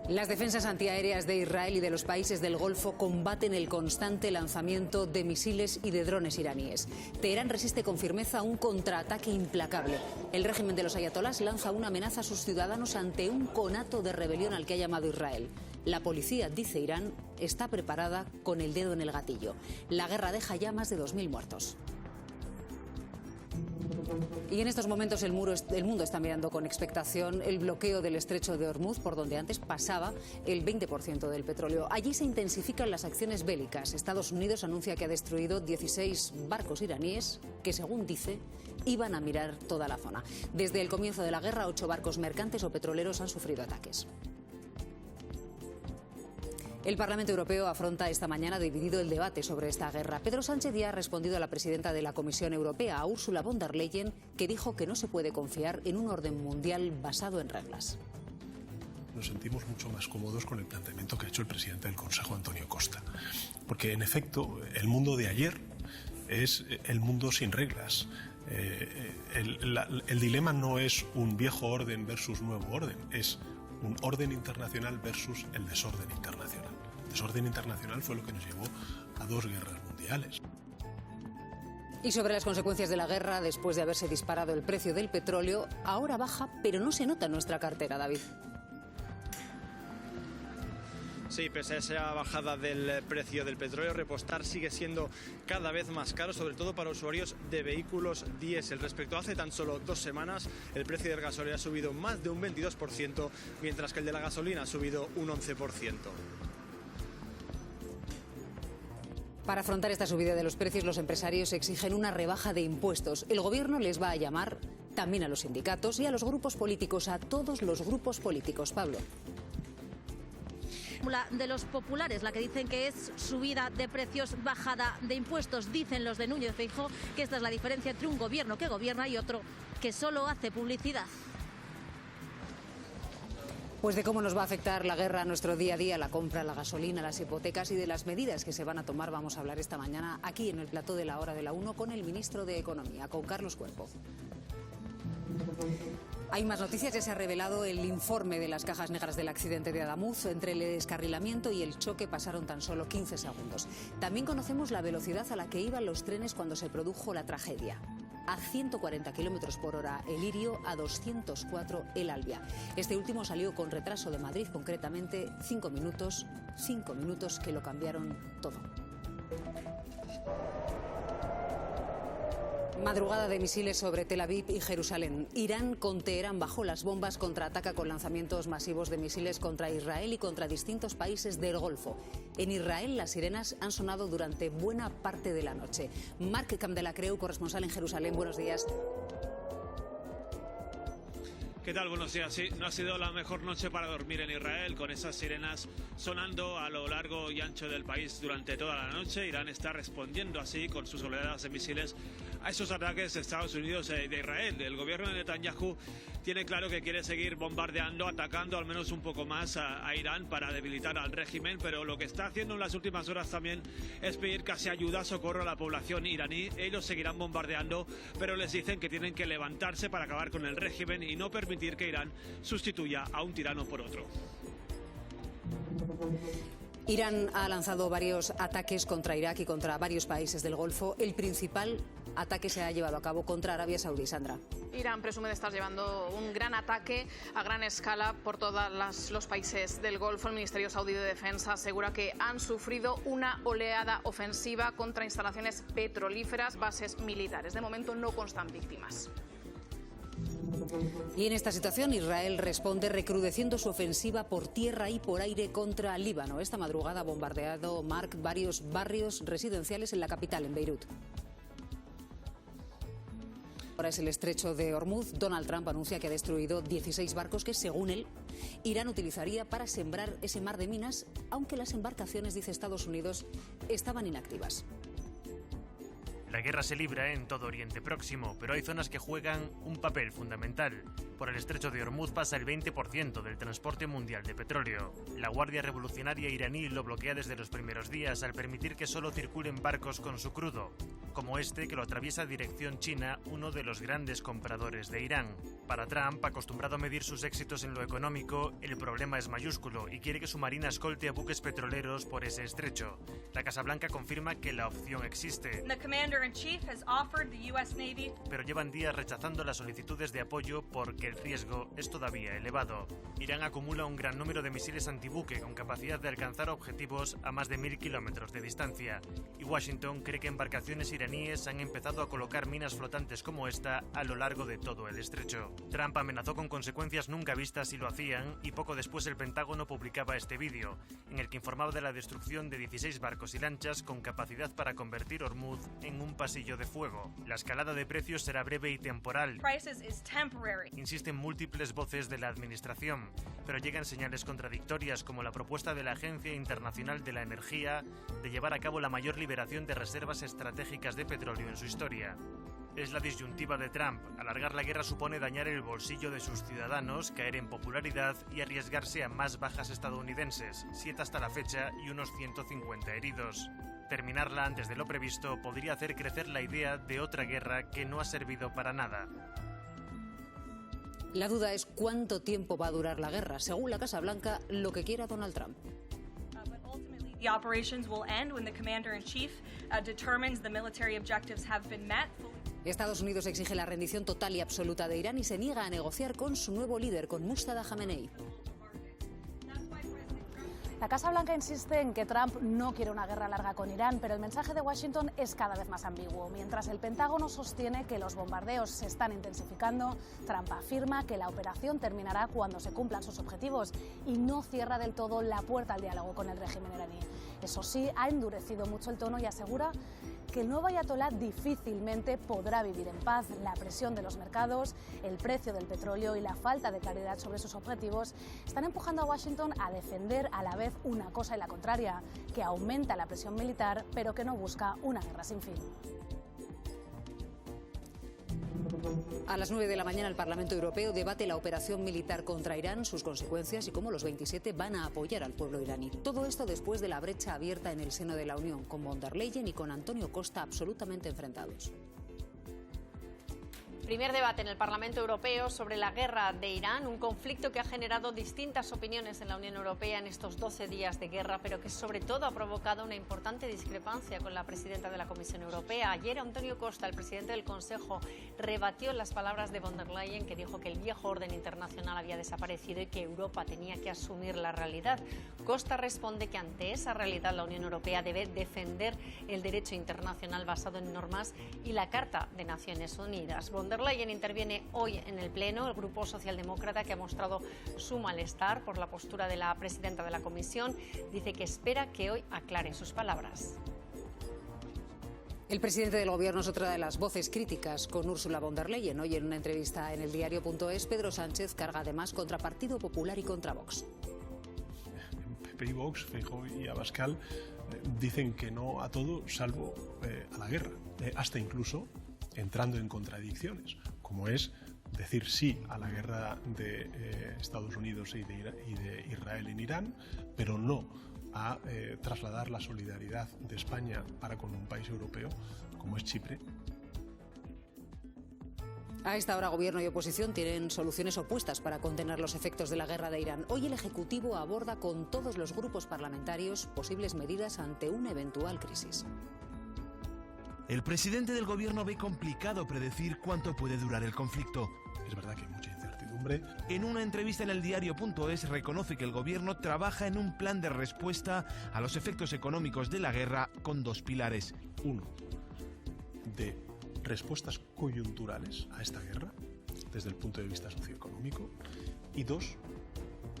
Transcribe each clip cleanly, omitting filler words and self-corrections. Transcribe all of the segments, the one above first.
Las defensas antiaéreas de Israel y de los países del Golfo combaten el constante lanzamiento de misiles y de drones iraníes. Teherán resiste con firmeza un contraataque implacable. El régimen de los ayatolás lanza una amenaza a sus ciudadanos ante un conato de rebelión al que ha llamado Israel. La policía, dice Irán, está preparada con el dedo en el gatillo. La guerra deja ya más de 2000 muertos. Y en estos momentos el mundo está mirando con expectación el bloqueo del estrecho de Hormuz, por donde antes pasaba el 20% del petróleo. Allí se intensifican las acciones bélicas. Estados Unidos anuncia que ha destruido 16 barcos iraníes que, según dice, iban a mirar toda la zona. Desde el comienzo de la guerra, 8 barcos mercantes o petroleros han sufrido ataques. El Parlamento Europeo afronta esta mañana dividido el debate sobre esta guerra. Pedro Sánchez ya ha respondido a la presidenta de la Comisión Europea, a Ursula von der Leyen, que dijo que no se puede confiar en un orden mundial basado en reglas. Nos sentimos mucho más cómodos con el planteamiento que ha hecho el presidente del Consejo, Antonio Costa. Porque, en efecto, el mundo de ayer es el mundo sin reglas. El dilema no es un viejo orden versus nuevo orden, es un orden internacional versus el desorden internacional. El desorden internacional fue lo que nos llevó a 2 guerras mundiales. Y sobre las consecuencias de la guerra, después de haberse disparado el precio del petróleo, ahora baja, pero no se nota en nuestra cartera, David. Sí, pese a esa bajada del precio del petróleo, repostar sigue siendo cada vez más caro, sobre todo para usuarios de vehículos diésel. Respecto a hace tan solo 2 semanas, el precio del gasóleo ha subido más de un 22%, mientras que el de la gasolina ha subido un 11%. Para afrontar esta subida de los precios, los empresarios exigen una rebaja de impuestos. El gobierno les va a llamar también a los sindicatos y a los grupos políticos, a todos los grupos políticos. Pablo. De los populares, la que dicen que es subida de precios, bajada de impuestos. Dicen los de Núñez Feijóo que esta es la diferencia entre un gobierno que gobierna y otro que solo hace publicidad. Pues de cómo nos va a afectar la guerra a nuestro día a día, la compra, la gasolina, las hipotecas y de las medidas que se van a tomar vamos a hablar esta mañana aquí en el plató de la Hora de la 1 con el ministro de Economía, con Carlos Cuerpo. Hay más noticias. Ya se ha revelado el informe de las cajas negras del accidente de Adamuz. Entre el descarrilamiento y el choque pasaron tan solo 15 segundos. También conocemos la velocidad a la que iban los trenes cuando se produjo la tragedia. A 140 kilómetros por hora el Lirio, a 204 el Albia. Este último salió con retraso de Madrid, concretamente 5 minutos que lo cambiaron todo. Madrugada de misiles sobre Tel Aviv y Jerusalén. Irán con Teherán bajo las bombas contraataca con lanzamientos masivos de misiles contra Israel y contra distintos países del Golfo. En Israel las sirenas han sonado durante buena parte de la noche. Marc Camdelacreu, corresponsal en Jerusalén, buenos días. ¿Qué tal? Buenos días. Sí, no ha sido la mejor noche para dormir en Israel, con esas sirenas sonando a lo largo y ancho del país durante toda la noche. Irán está respondiendo así con sus oleadas de misiles a esos ataques de Estados Unidos de Israel. El gobierno de Netanyahu tiene claro que quiere seguir bombardeando, atacando al menos un poco más a Irán para debilitar al régimen, pero lo que está haciendo en las últimas horas también es pedir casi ayuda, socorro a la población iraní. Ellos seguirán bombardeando, pero les dicen que tienen que levantarse para acabar con el régimen y no permitir que Irán sustituya a un tirano por otro. Irán ha lanzado varios ataques contra Irak y contra varios países del Golfo. El principal ataque se ha llevado a cabo contra Arabia Saudí. Sandra. Irán presume de estar llevando un gran ataque a gran escala por todos los países del Golfo. El Ministerio Saudí de Defensa asegura que han sufrido una oleada ofensiva contra instalaciones petrolíferas, bases militares. De momento no constan víctimas. Y en esta situación Israel responde recrudeciendo su ofensiva por tierra y por aire contra Líbano. Esta madrugada ha bombardeado varios barrios residenciales en la capital, en Beirut. Ahora es el estrecho de Hormuz. Donald Trump anuncia que ha destruido 16 barcos que, según él, Irán utilizaría para sembrar ese mar de minas, aunque las embarcaciones, dice Estados Unidos, estaban inactivas. La guerra se libra en todo Oriente Próximo, pero hay zonas que juegan un papel fundamental. Por el estrecho de Hormuz pasa el 20% del transporte mundial de petróleo. La Guardia Revolucionaria iraní lo bloquea desde los primeros días al permitir que solo circulen barcos con su crudo, como este que lo atraviesa dirección China, uno de los grandes compradores de Irán. Para Trump, acostumbrado a medir sus éxitos en lo económico, el problema es mayúsculo y quiere que su marina escolte a buques petroleros por ese estrecho. La Casa Blanca confirma que la opción existe, pero llevan días rechazando las solicitudes de apoyo porque el riesgo es todavía elevado. Irán acumula un gran número de misiles antibuque con capacidad de alcanzar objetivos a más de 1000 kilómetros de distancia, y Washington cree que embarcaciones iraníes han empezado a colocar minas flotantes como esta a lo largo de todo el estrecho. Trump amenazó con consecuencias nunca vistas si lo hacían, y poco después el Pentágono publicaba este vídeo, en el que informaba de la destrucción de 16 barcos y lanchas con capacidad para convertir Hormuz en un pasillo de fuego. La escalada de precios será breve y temporal, insisten múltiples voces de la administración, pero llegan señales contradictorias como la propuesta de la Agencia Internacional de la Energía de llevar a cabo la mayor liberación de reservas estratégicas de petróleo en su historia. Es la disyuntiva de Trump. Alargar la guerra supone dañar el bolsillo de sus ciudadanos, caer en popularidad y arriesgarse a más bajas estadounidenses, 7 hasta la fecha y unos 150 heridos. Terminarla antes de lo previsto podría hacer crecer la idea de otra guerra que no ha servido para nada. La duda es cuánto tiempo va a durar la guerra. Según la Casa Blanca, lo que quiera Donald Trump. The operations will end when the commander-in-chief determines the military objectives have been met. Estados Unidos exige la rendición total y absoluta de Irán y se niega a negociar con su nuevo líder, con Muqtada Khamenei. La Casa Blanca insiste en que Trump no quiere una guerra larga con Irán, pero el mensaje de Washington es cada vez más ambiguo. Mientras el Pentágono sostiene que los bombardeos se están intensificando, Trump afirma que la operación terminará cuando se cumplan sus objetivos y no cierra del todo la puerta al diálogo con el régimen iraní. Eso sí, ha endurecido mucho el tono y asegura que el nuevo ayatolá difícilmente podrá vivir en paz. La presión de los mercados, el precio del petróleo y la falta de claridad sobre sus objetivos están empujando a Washington a defender a la vez una cosa y la contraria, que aumenta la presión militar pero que no busca una guerra sin fin. A las 9 de la mañana el Parlamento Europeo debate la operación militar contra Irán, sus consecuencias y cómo los 27 van a apoyar al pueblo iraní. Todo esto después de la brecha abierta en el seno de la Unión, con von der Leyen y con Antonio Costa absolutamente enfrentados. Primer debate en el Parlamento Europeo sobre la guerra de Irán, un conflicto que ha generado distintas opiniones en la Unión Europea en estos 12 días de guerra, pero que sobre todo ha provocado una importante discrepancia con la presidenta de la Comisión Europea. Ayer Antonio Costa, el presidente del Consejo, rebatió las palabras de von der Leyen, que dijo que el viejo orden internacional había desaparecido y que Europa tenía que asumir la realidad. Costa responde que ante esa realidad la Unión Europea debe defender el derecho internacional basado en normas y la Carta de Naciones Unidas. Von der Leyen interviene hoy en el Pleno. El Grupo Socialdemócrata, que ha mostrado su malestar por la postura de la presidenta de la Comisión, dice que espera que hoy aclare sus palabras. El presidente del Gobierno es otra de las voces críticas con Ursula von der Leyen. Hoy en una entrevista en el diario.es, Pedro Sánchez carga además contra Partido Popular y contra Vox. PP y Vox, Feijóo y Abascal dicen que no a todo salvo a la guerra, hasta incluso entrando en contradicciones, como es decir sí a la guerra de Estados Unidos y de Israel en Irán, pero no a trasladar la solidaridad de España para con un país europeo como es Chipre. A esta hora, Gobierno y oposición tienen soluciones opuestas para contener los efectos de la guerra de Irán. Hoy el Ejecutivo aborda con todos los grupos parlamentarios posibles medidas ante una eventual crisis. El presidente del Gobierno ve complicado predecir cuánto puede durar el conflicto. Es verdad que hay mucha incertidumbre. En una entrevista en el diario.es reconoce que el Gobierno trabaja en un plan de respuesta a los efectos económicos de la guerra con 2 pilares. Uno, de respuestas coyunturales a esta guerra, desde el punto de vista socioeconómico. Y 2,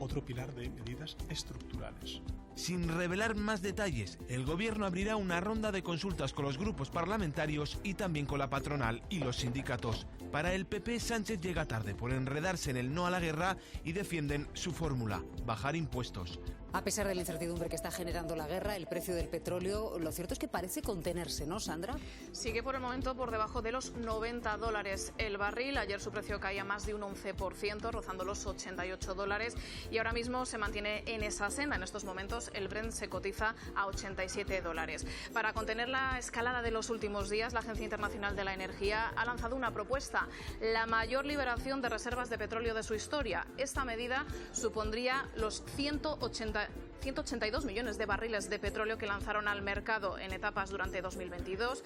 otro pilar de medidas estructurales. Sin revelar más detalles, el Gobierno abrirá una ronda de consultas con los grupos parlamentarios y también con la patronal y los sindicatos. Para el PP, Sánchez llega tarde por enredarse en el no a la guerra y defienden su fórmula, bajar impuestos. A pesar de la incertidumbre que está generando la guerra, el precio del petróleo, lo cierto es que parece contenerse, ¿no, Sandra? Sigue por el momento por debajo de los $90 el barril. Ayer su precio caía más de un 11%, rozando los $88. Y ahora mismo se mantiene en esa senda. En estos momentos el Brent se cotiza a $87. Para contener la escalada de los últimos días, la Agencia Internacional de la Energía ha lanzado una propuesta: la mayor liberación de reservas de petróleo de su historia. Esta medida supondría los 182 millones de barriles de petróleo que lanzaron al mercado en etapas durante 2022,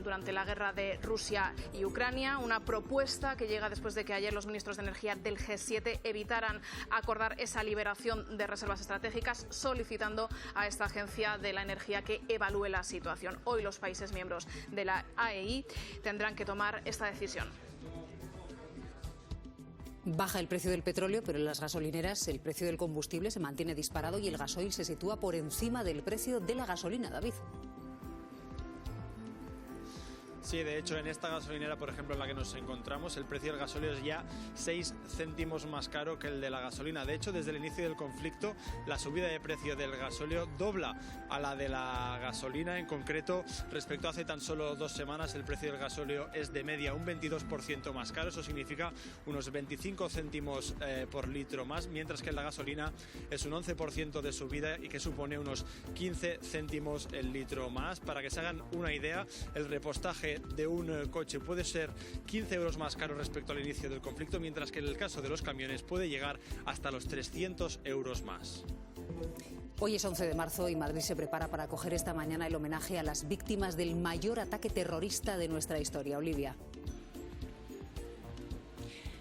durante la guerra de Rusia y Ucrania. Una propuesta que llega después de que ayer los ministros de energía del G7 evitaran acordar esa liberación de reservas estratégicas, solicitando a esta agencia de la energía que evalúe la situación. Hoy los países miembros de la AEI tendrán que tomar esta decisión. Baja el precio del petróleo, pero en las gasolineras el precio del combustible se mantiene disparado y el gasoil se sitúa por encima del precio de la gasolina, David. Sí, de hecho, en esta gasolinera, por ejemplo, en la que nos encontramos, el precio del gasóleo es ya 6 céntimos más caro que el de la gasolina. De hecho, desde el inicio del conflicto, la subida de precio del gasóleo dobla a la de la gasolina. En concreto, respecto a hace tan solo 2 semanas, el precio del gasóleo es de media un 22% más caro. Eso significa unos 25 céntimos por litro más, mientras que en la gasolina es un 11% de subida y que supone unos 15 céntimos el litro más. Para que se hagan una idea, el repostaje de un coche puede ser 15 euros más caro respecto al inicio del conflicto, mientras que en el caso de los camiones puede llegar hasta los 300 euros más. Hoy es 11 de marzo y Madrid se prepara para acoger esta mañana el homenaje a las víctimas del mayor ataque terrorista de nuestra historia. Olivia.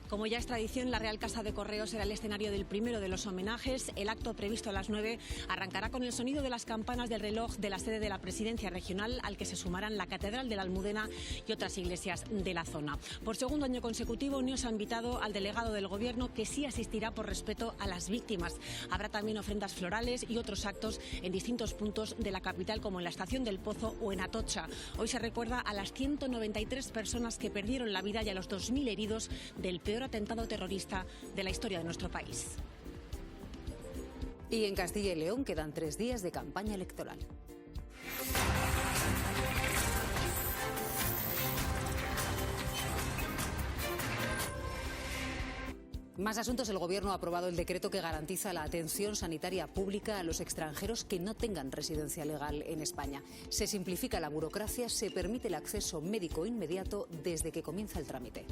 Como ya es tradición, la Real Casa de Correos será el escenario del primero de los homenajes. El acto, previsto a las 9, arrancará con el sonido de las campanas del reloj de la sede de la Presidencia Regional, al que se sumarán la Catedral de la Almudena y otras iglesias de la zona. Por segundo año consecutivo, Uniós ha invitado al delegado del Gobierno, que sí asistirá por respeto a las víctimas. Habrá también ofrendas florales y otros actos en distintos puntos de la capital, como en la Estación del Pozo o en Atocha. Hoy se recuerda a las 193 personas que perdieron la vida y a los 2.000 heridos del peor atentado terrorista de la historia de nuestro país. Y en Castilla y León quedan 3 días de campaña electoral. Más asuntos. El Gobierno ha aprobado el decreto que garantiza la atención sanitaria pública a los extranjeros que no tengan residencia legal en España. Se simplifica la burocracia, se permite el acceso médico inmediato desde que comienza el trámite.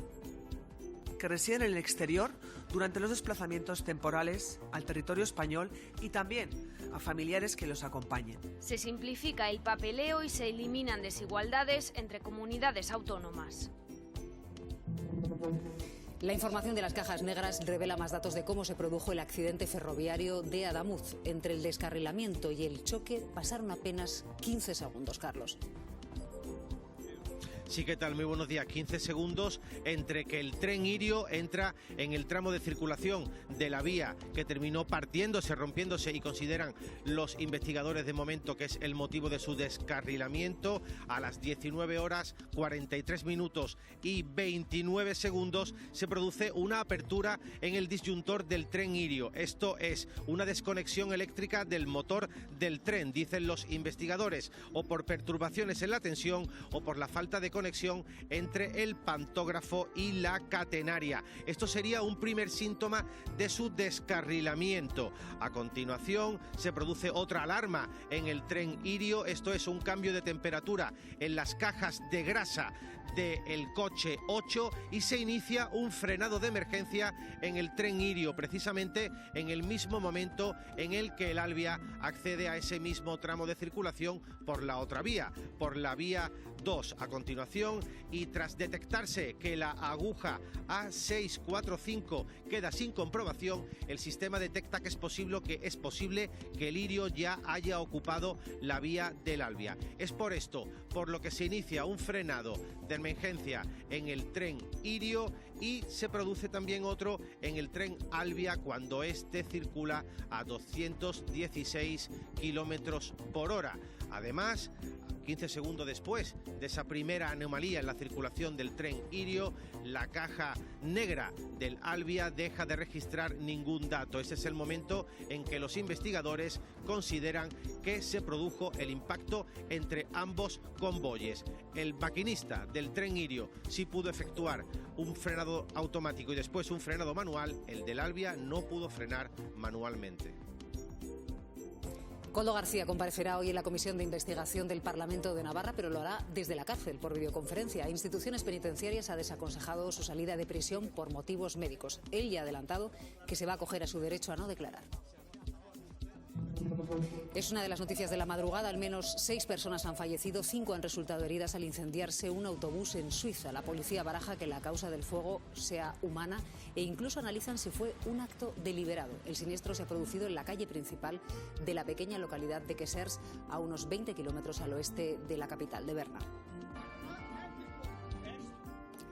Que residen en el exterior durante los desplazamientos temporales al territorio español y también a familiares que los acompañen. Se simplifica el papeleo y se eliminan desigualdades entre comunidades autónomas. La información de las cajas negras revela más datos de cómo se produjo el accidente ferroviario de Adamuz. Entre el descarrilamiento y el choque pasaron apenas 15 segundos, Carlos. Sí, ¿qué tal? Muy buenos días. 15 segundos entre que el tren Irio entra en el tramo de circulación de la vía que terminó partiéndose, rompiéndose, y consideran los investigadores de momento que es el motivo de su descarrilamiento. A las 19 horas 43 minutos y 29 segundos se produce una apertura en el disyuntor del tren Irio. Esto es una desconexión eléctrica del motor del tren, dicen los investigadores, o por perturbaciones en la tensión o por la falta de conexión entre el pantógrafo y la catenaria. Esto sería un primer síntoma de su descarrilamiento. A continuación se produce otra alarma en el tren Irio. Esto es un cambio de temperatura en las cajas de grasa del coche 8 y se inicia un frenado de emergencia en el tren Irio, precisamente en el mismo momento en el que el Alvia accede a ese mismo tramo de circulación por la otra vía, por la vía 2. A continuación, y tras detectarse que la aguja A645 queda sin comprobación, el sistema detecta que es posible que el Irio ya haya ocupado la vía del Alvia. Es por esto por lo que se inicia un frenado de emergencia en el tren Irio y se produce también otro en el tren Alvia cuando este circula a 216 kilómetros por hora. Además, 15 segundos después de esa primera anomalía en la circulación del tren Irio, la caja negra del Alvia deja de registrar ningún dato. Ese es el momento en que los investigadores consideran que se produjo el impacto entre ambos convoyes. El maquinista del tren Irio sí pudo efectuar un frenado automático y después un frenado manual. El del Alvia no pudo frenar manualmente. Koldo García comparecerá hoy en la Comisión de Investigación del Parlamento de Navarra, pero lo hará desde la cárcel por videoconferencia. Instituciones Penitenciarias ha desaconsejado su salida de prisión por motivos médicos. Él ya ha adelantado que se va a acoger a su derecho a no declarar. Es una de las noticias de la madrugada. Al menos 6 personas han fallecido, 5 han resultado heridas al incendiarse un autobús en Suiza. La policía baraja que la causa del fuego sea humana e incluso analizan si fue un acto deliberado. El siniestro se ha producido en la calle principal de la pequeña localidad de Kessers, a unos 20 kilómetros al oeste de la capital de Berna.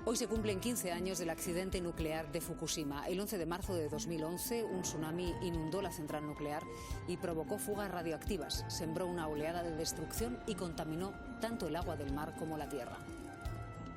Hoy se cumplen 15 años del accidente nuclear de Fukushima. El 11 de marzo de 2011, un tsunami inundó la central nuclear y provocó fugas radioactivas. Sembró una oleada de destrucción y contaminó tanto el agua del mar como la tierra.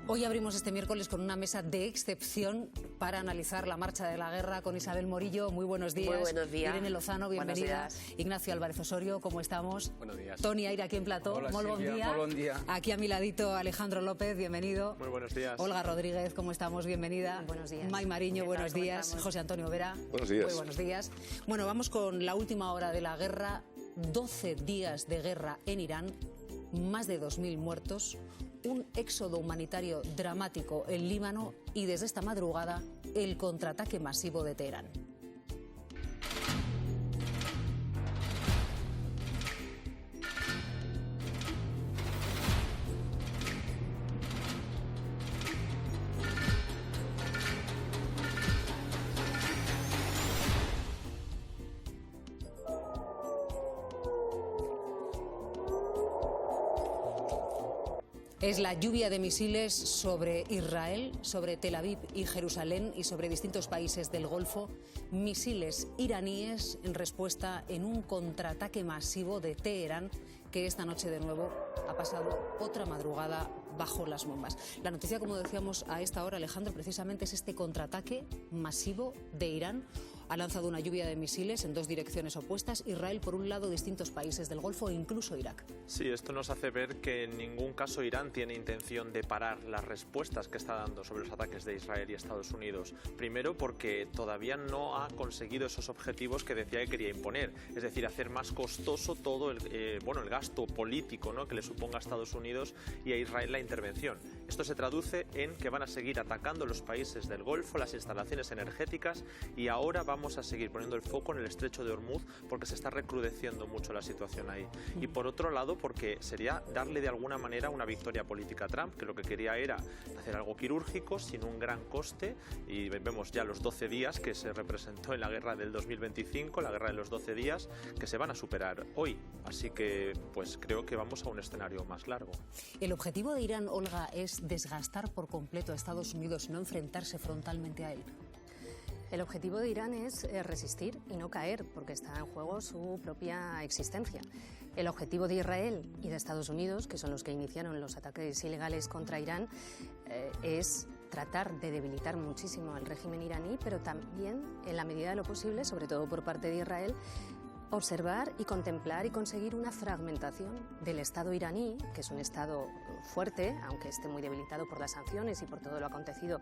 Hoy abrimos este miércoles con una mesa de excepción para analizar la marcha de la guerra con Isabel Morillo. Muy buenos días. Muy buenos días. Irene Lozano, bienvenida. Ignacio Álvarez Osorio, ¿cómo estamos? Buenos días. Toni Aire aquí en plató. Hola, Muy Silvia. buen día. Aquí a mi ladito Alejandro López, bienvenido. Muy buenos días. Olga Rodríguez, ¿cómo estamos? Bienvenida. Buenos días. May Mariño, buenos días. José Antonio Vera. Buenos días. Muy buenos días. Bueno, vamos con la última hora de la guerra. 12 días de guerra en Irán, más de 2.000 muertos, un éxodo humanitario dramático en Líbano y desde esta madrugada el contraataque masivo de Teherán. Es la lluvia de misiles sobre Israel, sobre Tel Aviv y Jerusalén y sobre distintos países del Golfo. Misiles iraníes en respuesta en un contraataque masivo de Teherán, que esta noche de nuevo ha pasado otra madrugada bajo las bombas. La noticia, como decíamos a esta hora, Alejandro, precisamente es este contraataque masivo de Irán. Ha lanzado una lluvia de misiles en 2 direcciones opuestas. Israel, por un lado, distintos países del Golfo e incluso Irak. Sí, esto nos hace ver que en ningún caso Irán tiene intención de parar las respuestas que está dando sobre los ataques de Israel y Estados Unidos. Primero, porque todavía no ha conseguido esos objetivos que decía que quería imponer. Es decir, hacer más costoso todo el gasto político, ¿no?, que le suponga a Estados Unidos y a Israel la intervención. Esto se traduce en que van a seguir atacando los países del Golfo, las instalaciones energéticas, y ahora vamos a seguir poniendo el foco en el estrecho de Hormuz porque se está recrudeciendo mucho la situación ahí. Y por otro lado, porque sería darle de alguna manera una victoria política a Trump, que lo que quería era hacer algo quirúrgico sin un gran coste, y vemos ya los 12 días que se representó en la guerra del 2025, la guerra de los 12 días, que se van a superar hoy. Así que pues creo que vamos a un escenario más largo. El objetivo de Irán, Olga, es desgastar por completo a Estados Unidos, no enfrentarse frontalmente a él. El objetivo de Irán es resistir y no caer, porque está en juego su propia existencia. El objetivo de Israel y de Estados Unidos, que son los que iniciaron los ataques ilegales contra Irán, es tratar de debilitar muchísimo al régimen iraní, pero también, en la medida de lo posible, sobre todo por parte de Israel, observar y contemplar y conseguir una fragmentación del Estado iraní, que es un Estado fuerte, aunque esté muy debilitado por las sanciones y por todo lo acontecido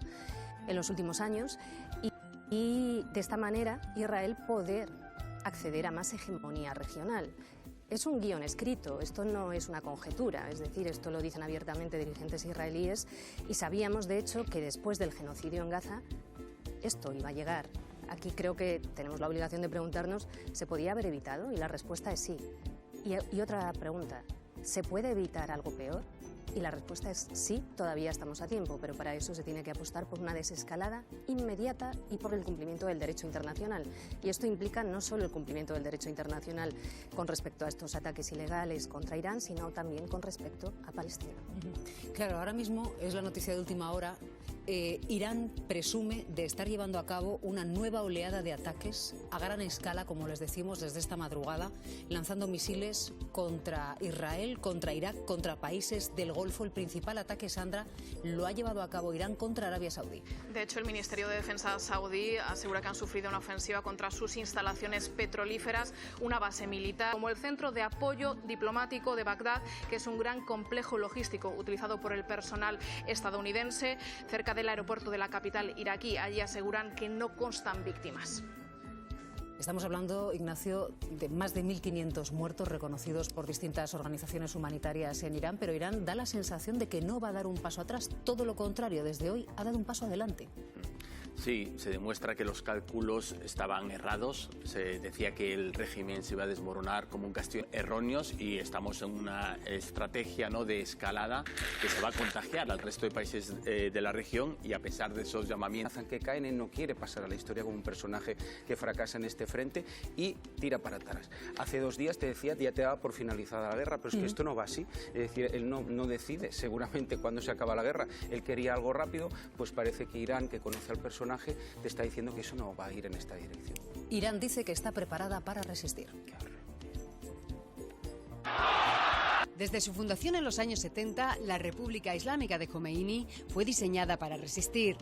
en los últimos años, y de esta manera Israel poder acceder a más hegemonía regional. Es un guión escrito, esto no es una conjetura, es decir, esto lo dicen abiertamente dirigentes israelíes y sabíamos, de hecho, que después del genocidio en Gaza esto iba a llegar. Aquí creo que tenemos la obligación de preguntarnos, ¿se podía haber evitado? Y la respuesta es sí. Y otra pregunta, ¿se puede evitar algo peor? Y la respuesta es sí, todavía estamos a tiempo, pero para eso se tiene que apostar por una desescalada inmediata y por el cumplimiento del derecho internacional. Y esto implica no solo el cumplimiento del derecho internacional con respecto a estos ataques ilegales contra Irán, sino también con respecto a Palestina. Claro, ahora mismo es la noticia de última hora Irán presume de estar llevando a cabo una nueva oleada de ataques a gran escala, como les decimos, desde esta madrugada, lanzando misiles contra Israel, contra Irak, contra países del Golfo. El principal ataque, Sandra, lo ha llevado a cabo Irán contra Arabia Saudí. De hecho, el Ministerio de Defensa saudí asegura que han sufrido una ofensiva contra sus instalaciones petrolíferas, una base militar, como el Centro de Apoyo Diplomático de Bagdad, que es un gran complejo logístico utilizado por el personal estadounidense cerca del aeropuerto de la capital iraquí. Allí aseguran que no constan víctimas. Estamos hablando, Ignacio, de más de 1.500 muertos reconocidos por distintas organizaciones humanitarias en Irán, pero Irán da la sensación de que no va a dar un paso atrás, todo lo contrario, desde hoy ha dado un paso adelante. Sí, se demuestra que los cálculos estaban errados. Se decía que el régimen se iba a desmoronar como un castillo, erróneos, y estamos en una estrategia, ¿no?, de escalada que se va a contagiar al resto de países de la región, y a pesar de esos llamamientos. Que Kaine no quiere pasar a la historia como un personaje que fracasa en este frente y tira para atrás. Hace 2 días te decía, ya te daba por finalizada la guerra, pero es que esto no va así. Es decir, él no decide seguramente cuándo se acaba la guerra. Él quería algo rápido, pues parece que Irán, que conoce al personaje, te está diciendo que eso no va a ir en esta dirección. Irán dice que está preparada para resistir. Desde su fundación en los años 70, la República Islámica de Jomeini fue diseñada para resistir.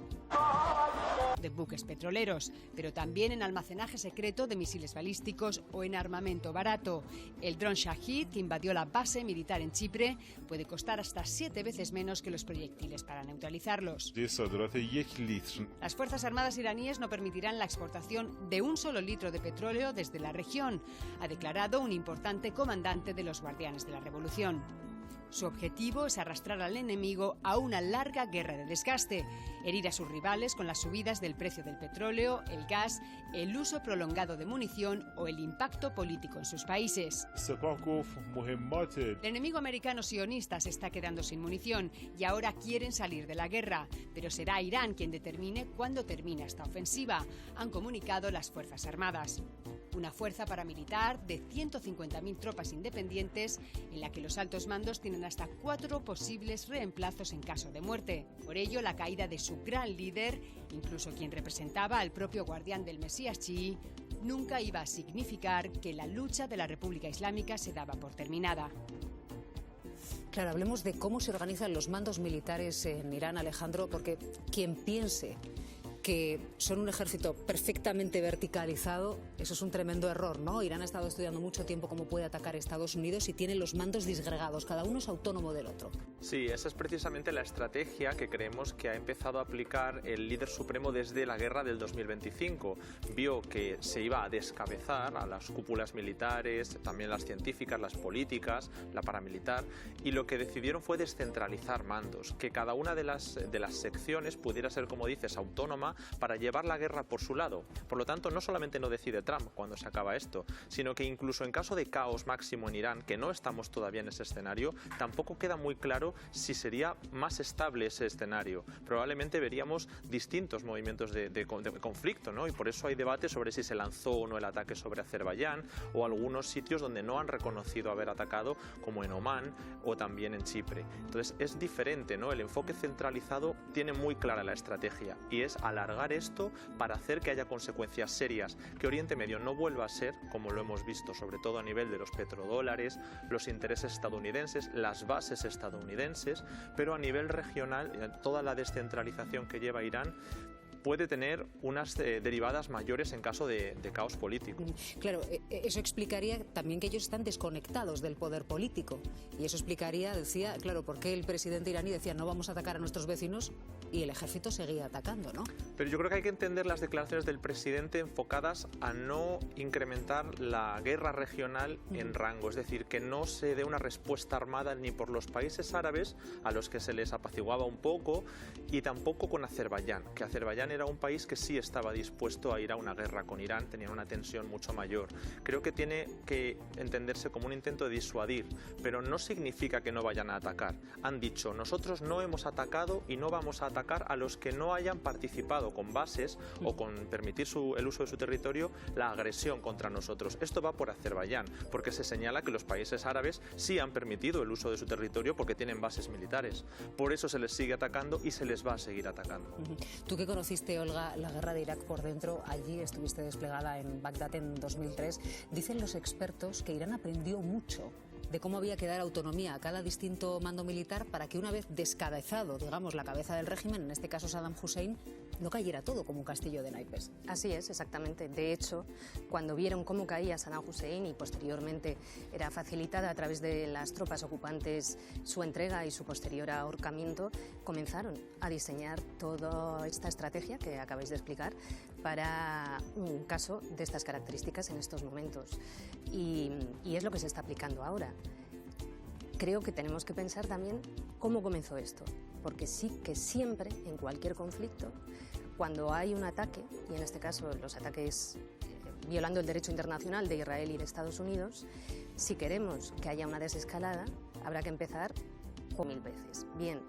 De buques petroleros, pero también en almacenaje secreto de misiles balísticos o en armamento barato. El dron Shahid, que invadió la base militar en Chipre, puede costar hasta 7 veces menos que los proyectiles para neutralizarlos. Las Fuerzas Armadas iraníes no permitirán la exportación de un solo litro de petróleo desde la región, ha declarado un importante comandante de los Guardianes de la Revolución. Su objetivo es arrastrar al enemigo a una larga guerra de desgaste, herir a sus rivales con las subidas del precio del petróleo, el gas, el uso prolongado de munición o el impacto político en sus países. El enemigo americano sionista se está quedando sin munición y ahora quieren salir de la guerra, pero será Irán quien determine cuándo termina esta ofensiva, han comunicado las Fuerzas Armadas. Una fuerza paramilitar de 150.000 tropas independientes en la que los altos mandos tienen hasta 4 posibles reemplazos en caso de muerte. Por ello, la caída de su gran líder, incluso quien representaba al propio guardián del Mesías chií, nunca iba a significar que la lucha de la República Islámica se daba por terminada. Claro, hablemos de cómo se organizan los mandos militares en Irán, Alejandro, porque quien piense que son un ejército perfectamente verticalizado, eso es un tremendo error, ¿no? Irán ha estado estudiando mucho tiempo cómo puede atacar Estados Unidos y tiene los mandos disgregados, cada uno es autónomo del otro. Sí, esa es precisamente la estrategia que creemos que ha empezado a aplicar el líder supremo desde la guerra del 2025. Vio que se iba a descabezar a las cúpulas militares, también las científicas, las políticas, la paramilitar, y lo que decidieron fue descentralizar mandos, que cada una de las secciones pudiera ser, como dices, autónoma para llevar la guerra por su lado. Por lo tanto, no solamente no decide Trump cuando se acaba esto, sino que incluso en caso de caos máximo en Irán, que no estamos todavía en ese escenario, tampoco queda muy claro si sería más estable ese escenario. Probablemente veríamos distintos movimientos de conflicto, ¿no? Y por eso hay debate sobre si se lanzó o no el ataque sobre Azerbaiyán o algunos sitios donde no han reconocido haber atacado, como en Omán o también en Chipre. Entonces es diferente, ¿no? El enfoque centralizado tiene muy clara la estrategia y es alargar esto para hacer que haya consecuencias serias, que Oriente Medio no vuelva a ser, como lo hemos visto, sobre todo a nivel de los petrodólares, los intereses estadounidenses, las bases estadounidenses, pero a nivel regional, toda la descentralización que lleva Irán puede tener unas derivadas mayores en caso de caos político. Claro, eso explicaría también que ellos están desconectados del poder político. Y eso explicaría, decía, claro, por qué el presidente iraní decía no vamos a atacar a nuestros vecinos y el ejército seguía atacando, ¿no? Pero yo creo que hay que entender las declaraciones del presidente enfocadas a no incrementar la guerra regional en rango. Es decir, que no se dé una respuesta armada ni por los países árabes, a los que se les apaciguaba un poco, y tampoco con Azerbaiyán, que Azerbaiyán Irán era un país que sí estaba dispuesto a ir a una guerra con Irán, tenían una tensión mucho mayor. Creo que tiene que entenderse como un intento de disuadir, pero no significa que no vayan a atacar. Han dicho, nosotros no hemos atacado y no vamos a atacar a los que no hayan participado con bases o con permitir el uso de su territorio, la agresión contra nosotros. Esto va por Azerbaiyán, porque se señala que los países árabes sí han permitido el uso de su territorio porque tienen bases militares. Por eso se les sigue atacando y se les va a seguir atacando. Tú que conociste, Olga, la guerra de Irak por dentro, allí estuviste desplegada en Bagdad en 2003, dicen los expertos que Irán aprendió mucho de cómo había que dar autonomía a cada distinto mando militar para que una vez descabezado, digamos, la cabeza del régimen, en este caso Saddam Hussein, no cayera todo como un castillo de naipes. Así es, exactamente. De hecho, cuando vieron cómo caía Saddam Hussein y posteriormente era facilitada a través de las tropas ocupantes su entrega y su posterior ahorcamiento, comenzaron a diseñar toda esta estrategia que acabáis de explicar para un caso de estas características en estos momentos. Y es lo que se está aplicando ahora. Creo que tenemos que pensar también cómo comenzó esto, porque sí que siempre, en cualquier conflicto, cuando hay un ataque, y en este caso los ataques violando el derecho internacional de Israel y de Estados Unidos, si queremos que haya una desescalada, habrá que empezar con 1000 veces. Bien,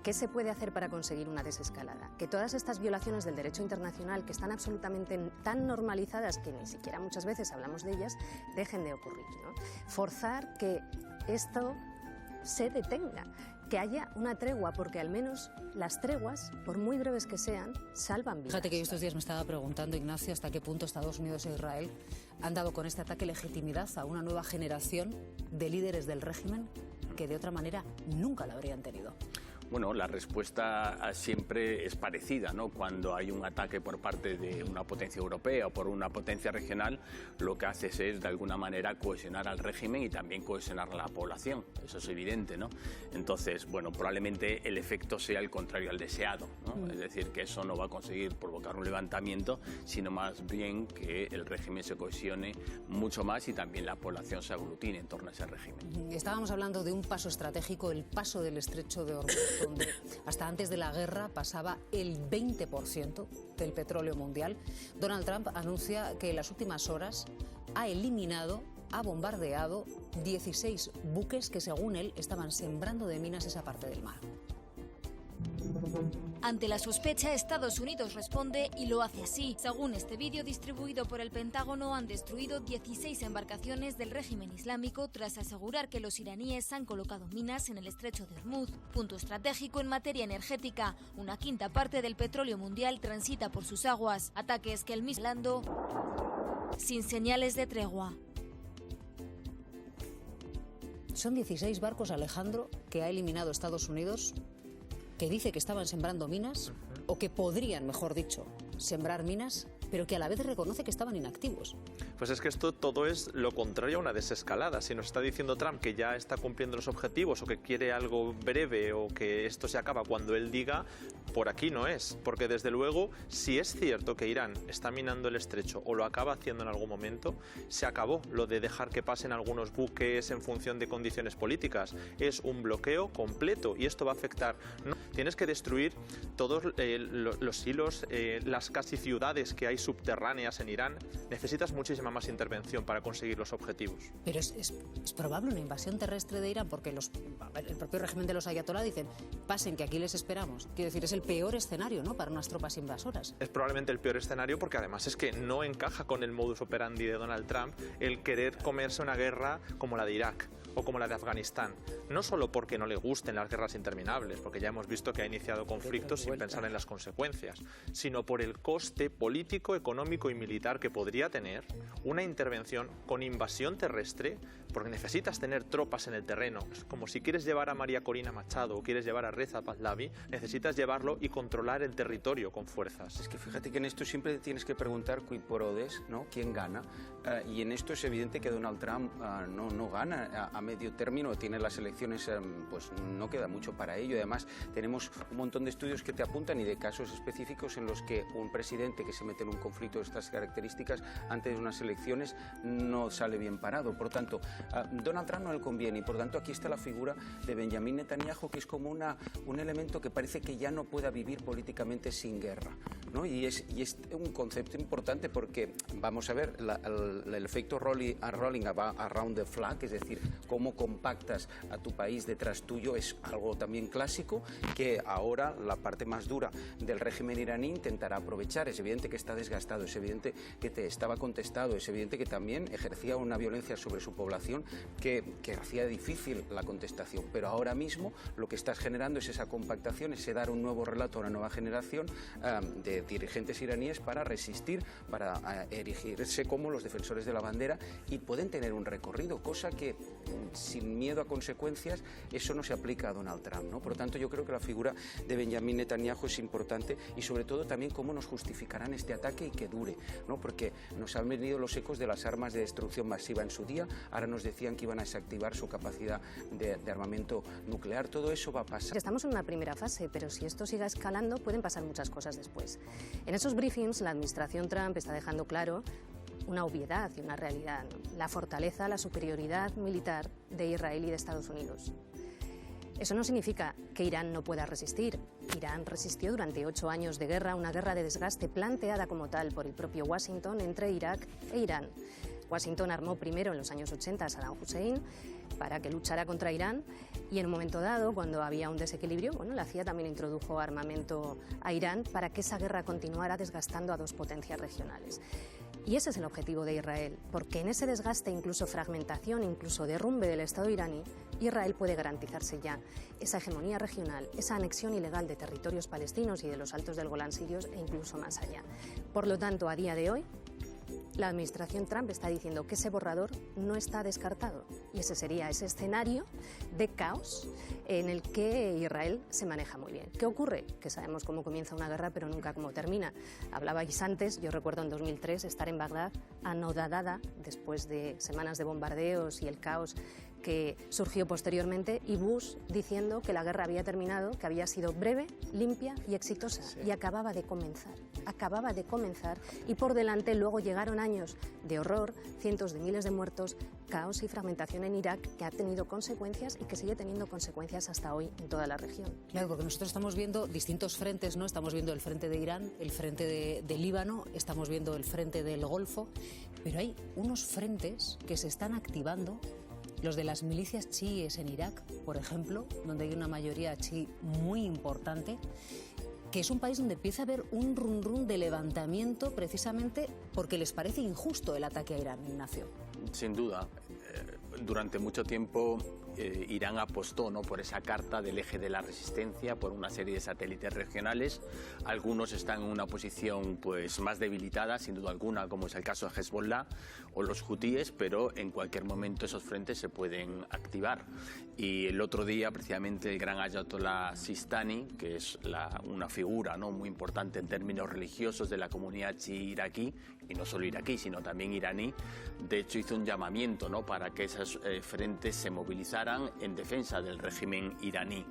¿qué se puede hacer para conseguir una desescalada? Que todas estas violaciones del derecho internacional, que están absolutamente tan normalizadas que ni siquiera muchas veces hablamos de ellas, dejen de ocurrir, ¿no? Forzar que esto se detenga, que haya una tregua, porque al menos las treguas, por muy breves que sean, salvan vidas. Fíjate que yo estos días me estaba preguntando, Ignacio, hasta qué punto Estados Unidos e Israel han dado con este ataque legitimidad a una nueva generación de líderes del régimen que de otra manera nunca la habrían tenido. Bueno, la respuesta siempre es parecida, ¿no? Cuando hay un ataque por parte de una potencia europea o por una potencia regional, lo que haces es, de alguna manera, cohesionar al régimen y también cohesionar a la población. Eso es evidente, ¿no? Entonces, bueno, probablemente el efecto sea el contrario al deseado, ¿no? Es decir, que eso no va a conseguir provocar un levantamiento, sino más bien que el régimen se cohesione mucho más y también la población se aglutine en torno a ese régimen. Estábamos hablando de un paso estratégico, el paso del estrecho de Hormuz, donde hasta antes de la guerra pasaba el 20% del petróleo mundial. Donald Trump anuncia que en las últimas horas ha bombardeado 16 buques que, según él, estaban sembrando de minas esa parte del mar. Ante la sospecha, Estados Unidos responde y lo hace así. Según este vídeo distribuido por el Pentágono, han destruido 16 embarcaciones del régimen islámico tras asegurar que los iraníes han colocado minas en el estrecho de Hormuz, punto estratégico en materia energética. Una quinta parte del petróleo mundial transita por sus aguas. Ataques que el mismo Lando sin señales de tregua. Son 16 barcos, Alejandro, que ha eliminado Estados Unidos, que dice que estaban sembrando minas, o que podrían, mejor dicho, sembrar minas, pero que a la vez reconoce que estaban inactivos. Pues es que esto todo es lo contrario a una desescalada. Si nos está diciendo Trump que ya está cumpliendo los objetivos o que quiere algo breve o que esto se acaba cuando él diga, por aquí no es. Porque desde luego, si es cierto que Irán está minando el estrecho o lo acaba haciendo en algún momento, se acabó lo de dejar que pasen algunos buques en función de condiciones políticas. Es un bloqueo completo y esto va a afectar. No, tienes que destruir todos los hilos, las casi ciudades que hay subterráneas en Irán. Necesitas muchísima más intervención para conseguir los objetivos. Pero es probable una invasión terrestre de Irán, porque el propio régimen de los ayatolá dicen, pasen que aquí les esperamos. Quiero decir, es el peor escenario, ¿no?, para unas tropas invasoras. Es probablemente el peor escenario porque además es que no encaja con el modus operandi de Donald Trump el querer comerse una guerra como la de Irak o como la de Afganistán. No solo porque no le gusten las guerras interminables, porque ya hemos visto que ha iniciado conflictos sin pensar en las consecuencias, sino por el coste político, económico y militar que podría tener una intervención con invasión terrestre, porque necesitas tener tropas en el terreno. Es como si quieres llevar a María Corina Machado o quieres llevar a Reza Pahlavi, necesitas llevarlo y controlar el territorio con fuerzas. Es que fíjate que en esto siempre tienes que preguntar qui prodest, ¿no?, quién gana, y en esto es evidente que Donald Trump no gana a medio término, tiene las elecciones, pues no queda mucho para ello. Además, tenemos un montón de estudios que te apuntan y de casos específicos en los que un presidente que se mete en un conflicto de estas características antes de unas elecciones no sale bien parado. Por tanto, Donald Trump no le conviene y por tanto aquí está la figura de Benjamin Netanyahu, que es como un elemento que parece que ya no puede pueda vivir políticamente sin guerra, ¿no? Y es un concepto importante porque, vamos a ver, el efecto rolling around the flag, es decir, cómo compactas a tu país detrás tuyo, es algo también clásico que ahora la parte más dura del régimen iraní intentará aprovechar. Es evidente que está desgastado, es evidente que estaba contestado, es evidente que también ejercía una violencia sobre su población que hacía difícil la contestación, pero ahora mismo lo que estás generando es esa compactación, ese dar un nuevo relato a una nueva generación de dirigentes iraníes para resistir, para erigirse como los defensores de la bandera y pueden tener un recorrido, cosa que sin miedo a consecuencias eso no se aplica a Donald Trump, ¿no? Por lo tanto, yo creo que la figura de Benjamin Netanyahu es importante y sobre todo también cómo nos justificarán este ataque y que dure, ¿no? Porque nos han venido los ecos de las armas de destrucción masiva en su día, ahora nos decían que iban a desactivar su capacidad de armamento nuclear, todo eso va a pasar. Estamos en una primera fase, pero si esto siga escalando pueden pasar muchas cosas después. En esos briefings la administración Trump está dejando claro una obviedad y una realidad, ¿no? La fortaleza, la superioridad militar de Israel y de Estados Unidos. Eso no significa que Irán no pueda resistir. Irán resistió durante 8 años de guerra, una guerra de desgaste planteada como tal por el propio Washington entre Irak e Irán. Washington armó primero en los años 80 a Saddam Hussein para que luchara contra Irán y en un momento dado, cuando había un desequilibrio, la CIA también introdujo armamento a Irán para que esa guerra continuara desgastando a dos potencias regionales. Y ese es el objetivo de Israel, porque en ese desgaste, incluso fragmentación, incluso derrumbe del Estado iraní, Israel puede garantizarse ya esa hegemonía regional, esa anexión ilegal de territorios palestinos y de los altos del Golán sirios e incluso más allá. Por lo tanto, a día de hoy, la administración Trump está diciendo que ese borrador no está descartado y ese sería ese escenario de caos en el que Israel se maneja muy bien. ¿Qué ocurre? Que sabemos cómo comienza una guerra pero nunca cómo termina. Hablabais antes, yo recuerdo en 2003 estar en Bagdad anodadada después de semanas de bombardeos y el caos que surgió posteriormente y Bush diciendo que la guerra había terminado, que había sido breve, limpia y exitosa y acababa de comenzar y por delante luego llegaron años de horror, cientos de miles de muertos, caos y fragmentación en Irak que ha tenido consecuencias y que sigue teniendo consecuencias hasta hoy en toda la región. Claro, porque nosotros estamos viendo distintos frentes, ¿no? Estamos viendo el frente de Irán, el frente de Líbano, estamos viendo el frente del Golfo, pero hay unos frentes que se están activando. Los de las milicias chiíes en Irak, por ejemplo, donde hay una mayoría chií muy importante, que es un país donde empieza a haber un run de levantamiento precisamente porque les parece injusto el ataque a Irán, Ignacio. Sin duda. Durante mucho tiempo Irán apostó, ¿no?, por esa carta del eje de la resistencia, por una serie de satélites regionales. Algunos están en una posición pues más debilitada, sin duda alguna, como es el caso de Hezbollah o los hutíes, pero en cualquier momento esos frentes se pueden activar. Y el otro día, precisamente, el gran Ayatollah Sistani, que es una figura, ¿no?, muy importante en términos religiosos de la comunidad chií iraquí, y no solo iraquí, sino también iraní, de hecho hizo un llamamiento, ¿no?, para que esos frentes se movilizaran en defensa del régimen iraní.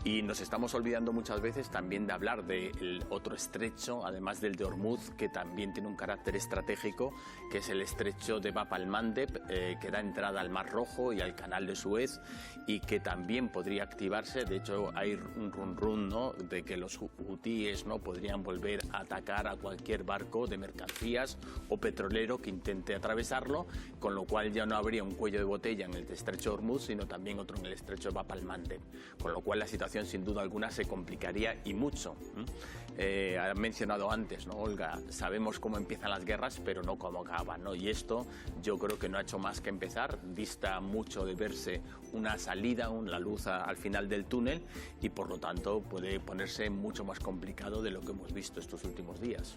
Y nos estamos olvidando muchas veces también de hablar del otro estrecho, además del de Hormuz, que también tiene un carácter estratégico, que es el estrecho de Bab al-Mandeb, que da entrada al Mar Rojo y al Canal de Suez, y que también podría activarse. De hecho, hay un run, ¿no?, de que los hutíes, ¿no?, podrían volver a atacar a cualquier barco de mercancías o petrolero que intente atravesarlo, con lo cual ya no habría un cuello de botella en el estrecho de Hormuz, sino también otro en el estrecho de Bab al-Mandeb, con lo cual la situación sin duda alguna se complicaría y mucho. Ha mencionado antes, ¿no, Olga? Sabemos cómo empiezan las guerras, pero no cómo acaban, ¿no? Y esto yo creo que no ha hecho más que empezar, dista mucho de verse una salida, la luz al final del túnel, y por lo tanto puede ponerse mucho más complicado de lo que hemos visto estos últimos días.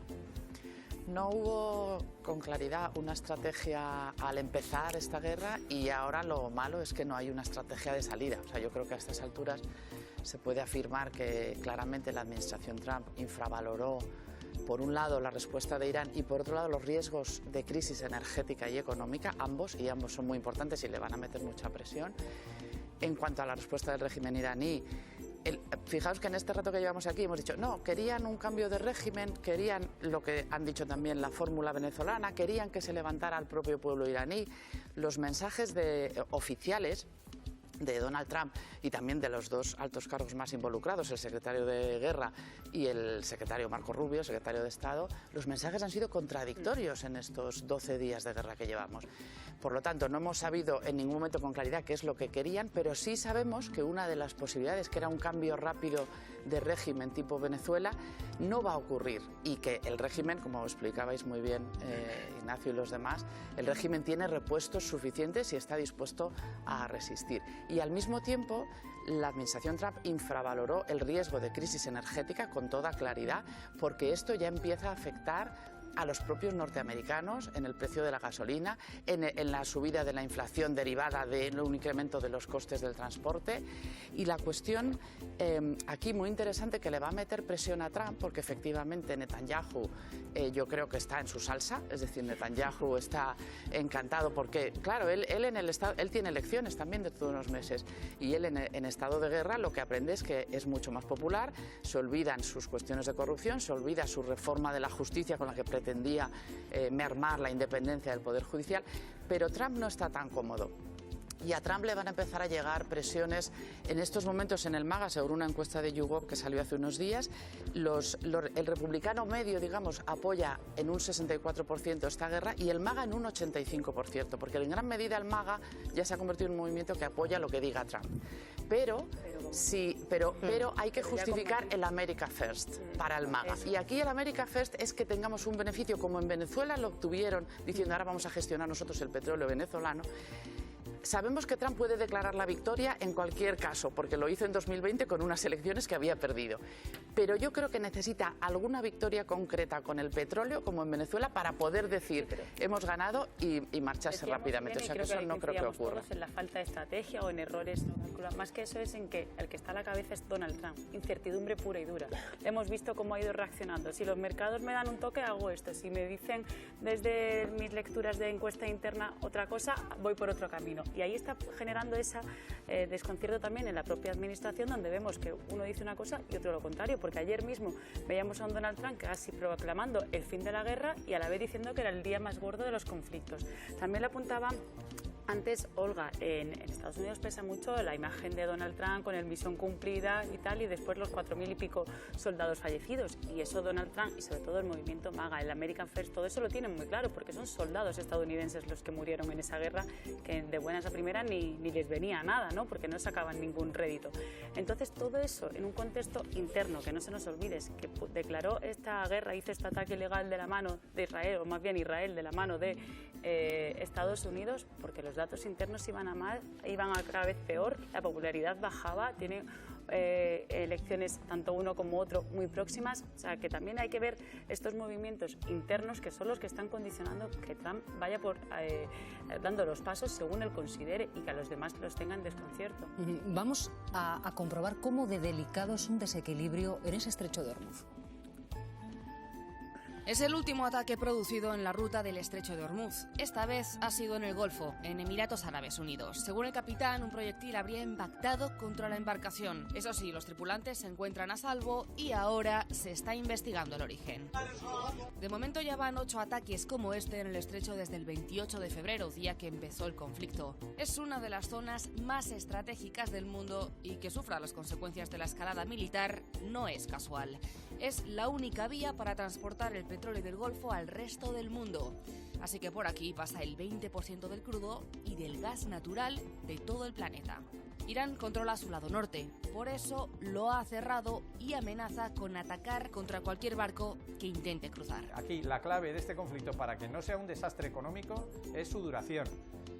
No hubo con claridad una estrategia al empezar esta guerra y ahora lo malo es que no hay una estrategia de salida. O sea, yo creo que a estas alturas se puede afirmar que claramente la administración Trump infravaloró, por un lado, la respuesta de Irán y por otro lado los riesgos de crisis energética y económica, ambos son muy importantes y le van a meter mucha presión. En cuanto a la respuesta del régimen iraní, fijaos que en este rato que llevamos aquí hemos dicho, no, querían un cambio de régimen, querían lo que han dicho también la fórmula venezolana, querían que se levantara al propio pueblo iraní. Los mensajes oficiales de Donald Trump y también de los dos altos cargos más involucrados, el secretario de Guerra y el secretario Marco Rubio, secretario de Estado, los mensajes han sido contradictorios en estos 12 días de guerra que llevamos. Por lo tanto, no hemos sabido en ningún momento con claridad qué es lo que querían, pero sí sabemos que una de las posibilidades, que era un cambio rápido de régimen tipo Venezuela, no va a ocurrir y que el régimen, como explicabais muy bien Ignacio y los demás, el régimen tiene repuestos suficientes y está dispuesto a resistir. Y al mismo tiempo, la administración Trump infravaloró el riesgo de crisis energética con toda claridad, porque esto ya empieza a afectar a los propios norteamericanos en el precio de la gasolina, en la subida de la inflación derivada de un incremento de los costes del transporte. Y la cuestión aquí muy interesante, que le va a meter presión a Trump, porque efectivamente Netanyahu yo creo que está en su salsa, es decir, Netanyahu está encantado porque, claro, él tiene elecciones también dentro de unos meses, y él en estado de guerra lo que aprende es que es mucho más popular, se olvidan sus cuestiones de corrupción, se olvida su reforma de la justicia con la que pretendía mermar la independencia del Poder Judicial, pero Trump no está tan cómodo. Y a Trump le van a empezar a llegar presiones en estos momentos en el MAGA, según una encuesta de YouGov que salió hace unos días. El republicano medio, digamos, apoya en un 64% esta guerra y el MAGA en un 85%, porque en gran medida el MAGA ya se ha convertido en un movimiento que apoya lo que diga Trump. Pero hay que justificar el America First para el MAGA. Y aquí el America First es que tengamos un beneficio, como en Venezuela lo obtuvieron, diciendo ahora vamos a gestionar nosotros el petróleo venezolano. Sabemos que Trump puede declarar la victoria en cualquier caso, porque lo hizo en 2020 con unas elecciones que había perdido. Pero yo creo que necesita alguna victoria concreta con el petróleo, como en Venezuela, para poder decir hemos ganado y marcharse rápidamente. O sea, que eso no creo que ocurra. En la falta de estrategia o en errores. Más que eso es en que el que está a la cabeza es Donald Trump. Incertidumbre pura y dura. Hemos visto cómo ha ido reaccionando. Si los mercados me dan un toque, hago esto. Si me dicen desde mis lecturas de encuesta interna otra cosa, voy por otro camino. Y ahí está generando ese desconcierto también en la propia administración, donde vemos que uno dice una cosa y otro lo contrario, porque ayer mismo veíamos a un Donald Trump casi proclamando el fin de la guerra y a la vez diciendo que era el día más gordo de los conflictos. También le apuntaba antes Olga, en Estados Unidos pesa mucho la imagen de Donald Trump con el misión cumplida y tal, y después los 4.000 y pico soldados fallecidos. Y eso Donald Trump y sobre todo el movimiento MAGA, el American First, todo eso lo tienen muy claro, porque son soldados estadounidenses los que murieron en esa guerra, que de buenas a primera ni les venía nada, ¿no? Porque no sacaban ningún rédito. Entonces todo eso en un contexto interno, que no se nos olvide, que declaró esta guerra, hizo este ataque ilegal de la mano de Israel, o más bien Israel de la mano de Estados Unidos, porque los datos internos iban a cada vez peor, la popularidad bajaba, tiene elecciones tanto uno como otro muy próximas, o sea que también hay que ver estos movimientos internos que son los que están condicionando que Trump vaya dando los pasos según él considere y que a los demás los tengan en desconcierto. Vamos a comprobar cómo de delicado es un desequilibrio en ese estrecho de Hormuz. Es el último ataque producido en la ruta del Estrecho de Hormuz. Esta vez ha sido en el Golfo, en Emiratos Árabes Unidos. Según el capitán, un proyectil habría impactado contra la embarcación. Eso sí, los tripulantes se encuentran a salvo y ahora se está investigando el origen. De momento ya van 8 ataques como este en el estrecho desde el 28 de febrero, día que empezó el conflicto. Es una de las zonas más estratégicas del mundo y que sufra las consecuencias de la escalada militar no es casual. Es la única vía para transportar el petróleo del Golfo al resto del mundo. Así que por aquí pasa el 20% del crudo y del gas natural de todo el planeta. Irán controla su lado norte, por eso lo ha cerrado y amenaza con atacar contra cualquier barco que intente cruzar. Aquí la clave de este conflicto para que no sea un desastre económico es su duración.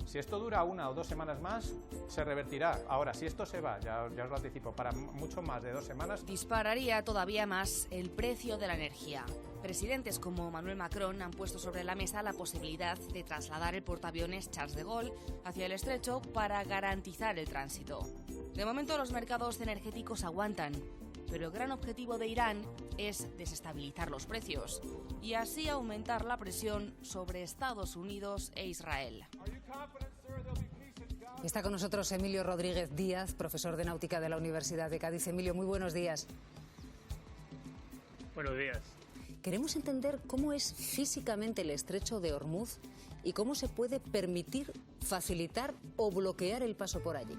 Si esto dura 1 o 2 semanas más, se revertirá. Ahora, si esto se va, ya os lo anticipo, para mucho más de 2 semanas... Dispararía todavía más el precio de la energía. Presidentes como Emmanuel Macron han puesto sobre la mesa la posibilidad de trasladar el portaaviones Charles de Gaulle hacia el estrecho para garantizar el tránsito. De momento los mercados energéticos aguantan, pero el gran objetivo de Irán es desestabilizar los precios y así aumentar la presión sobre Estados Unidos e Israel. Está con nosotros Emilio Rodríguez Díaz, profesor de náutica de la Universidad de Cádiz. Emilio, muy buenos días. Buenos días. Queremos entender cómo es físicamente el estrecho de Hormuz y cómo se puede permitir, facilitar o bloquear el paso por allí.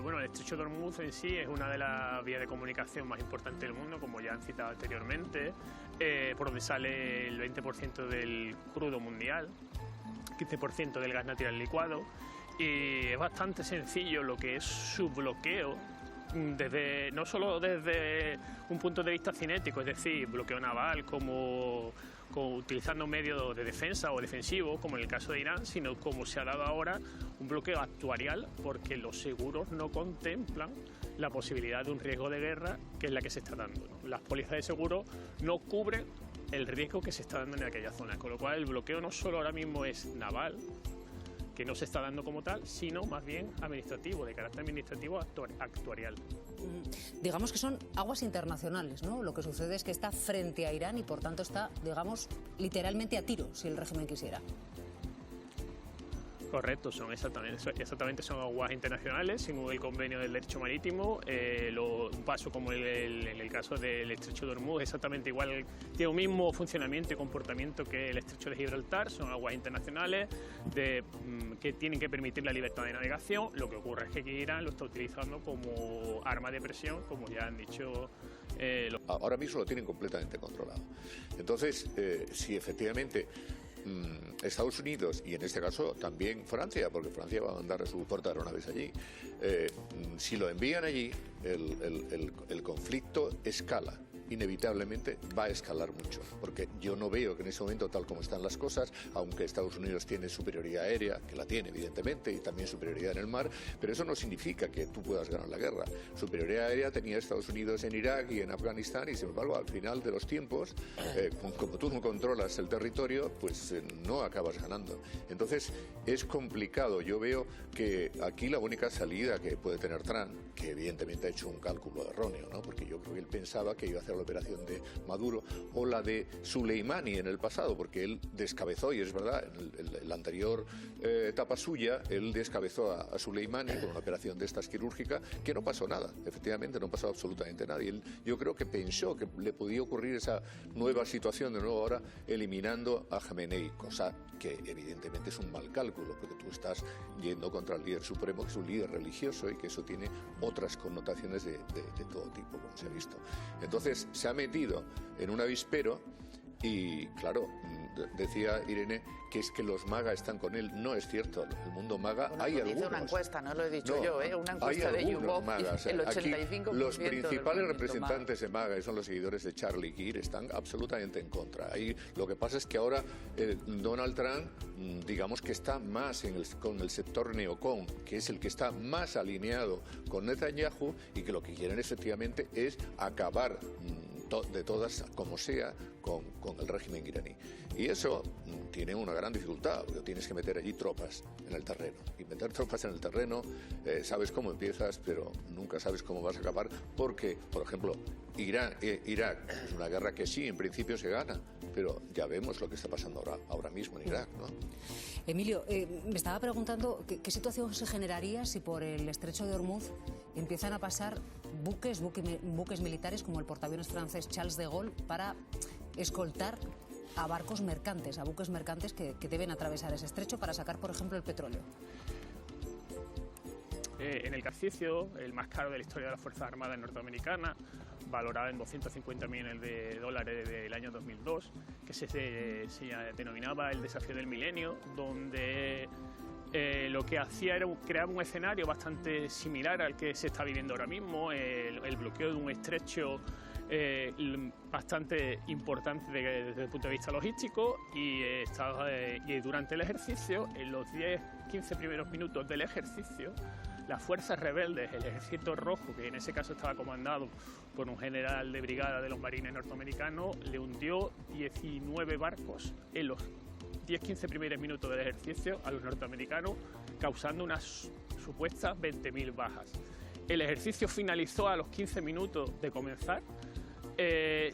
Bueno, el estrecho de Hormuz en sí es una de las vías de comunicación más importantes del mundo, como ya han citado anteriormente, por donde sale el 20% del crudo mundial, 15% del gas natural licuado, y es bastante sencillo lo que es su bloqueo, no solo desde un punto de vista cinético, es decir, bloqueo naval como utilizando medios de defensa o defensivos, como en el caso de Irán, sino como se ha dado ahora un bloqueo actuarial, porque los seguros no contemplan la posibilidad de un riesgo de guerra, que es la que se está dando, ¿no? Las pólizas de seguro no cubren el riesgo que se está dando en aquella zona, con lo cual el bloqueo no solo ahora mismo es naval, que no se está dando como tal, sino más bien administrativo, de carácter administrativo actuarial. Digamos que son aguas internacionales, ¿no? Lo que sucede es que está frente a Irán y por tanto está, digamos, literalmente a tiro, si el régimen quisiera. Correcto, son exactamente son aguas internacionales, según el convenio del derecho marítimo. Un paso como en el caso del estrecho de Hormuz, exactamente igual, tiene un mismo funcionamiento y comportamiento que el estrecho de Gibraltar. Son aguas internacionales que tienen que permitir la libertad de navegación. Lo que ocurre es que Irán lo está utilizando como arma de presión, como ya han dicho. Ahora mismo lo tienen completamente controlado. Entonces, si efectivamente Estados Unidos, y en este caso también Francia, porque Francia va a mandar a su portaavionaves allí, si lo envían allí, el conflicto escala. Inevitablemente va a escalar mucho, porque yo no veo que en ese momento, tal como están las cosas, aunque Estados Unidos tiene superioridad aérea, que la tiene evidentemente, y también superioridad en el mar, pero eso no significa que tú puedas ganar la guerra. Superioridad aérea tenía Estados Unidos en Irak y en Afganistán, y sin embargo al final de los tiempos, como tú no controlas el territorio, pues no acabas ganando. Entonces es complicado. Yo veo que aquí la única salida que puede tener Trump, que evidentemente ha hecho un cálculo erróneo, ¿no? Porque yo creo que él pensaba que iba a hacer la operación de Maduro o la de Soleimani en el pasado, porque él descabezó, y es verdad, en la anterior etapa suya, él descabezó a Soleimani con una operación de estas quirúrgica, que no pasó nada, efectivamente no pasó absolutamente nada, y él, yo creo que pensó que le podía ocurrir esa nueva situación de nuevo ahora eliminando a Jamenei, cosa que evidentemente es un mal cálculo, porque tú estás yendo contra el líder supremo, que es un líder religioso, y que eso tiene otras connotaciones de todo tipo, como se ha visto. Entonces se ha metido en un avispero y, claro, decía Irene que es que los MAGA están con él. No es cierto, el mundo MAGA, bueno, hay algunos. Dice una encuesta, no lo he dicho yo, una encuesta de YouGov, el 85%. Aquí los principales representantes de MAGA, y son los seguidores de Charlie Kirk, están absolutamente en contra. Ahí lo que pasa es que ahora Donald Trump, digamos que está más con el sector neocon, que es el que está más alineado con Netanyahu, y que lo que quieren efectivamente es acabar de todas, como sea, con el régimen iraní. Y eso tiene una gran dificultad, porque tienes que meter allí tropas en el terreno. Y meter tropas en el terreno, sabes cómo empiezas, pero nunca sabes cómo vas a acabar, porque, por ejemplo, Irak es una guerra que sí, en principio se gana, pero ya vemos lo que está pasando ahora mismo en Irak, ¿no? Emilio, me estaba preguntando qué situación se generaría si por el estrecho de Hormuz empiezan a pasar buques militares como el portaaviones francés Charles de Gaulle para escoltar a barcos mercantes, a buques mercantes que deben atravesar ese estrecho para sacar, por ejemplo, el petróleo. En el ejercicio, el más caro de la historia de las Fuerzas Armadas norteamericanas, valorado en 250 millones de dólares desde el año 2002, que se denominaba el desafío del milenio, donde lo que hacía era crear un escenario bastante similar al que se está viviendo ahora mismo, el bloqueo de un estrecho bastante importante desde el punto de vista logístico, y durante el ejercicio, en los 10-15 primeros minutos del ejercicio, las fuerzas rebeldes, el Ejército Rojo, que en ese caso estaba comandado por un general de brigada de los marines norteamericanos, le hundió 19 barcos en los 10-15 primeros minutos del ejercicio a los norteamericanos, causando unas supuestas 20.000 bajas. El ejercicio finalizó a los 15 minutos de comenzar.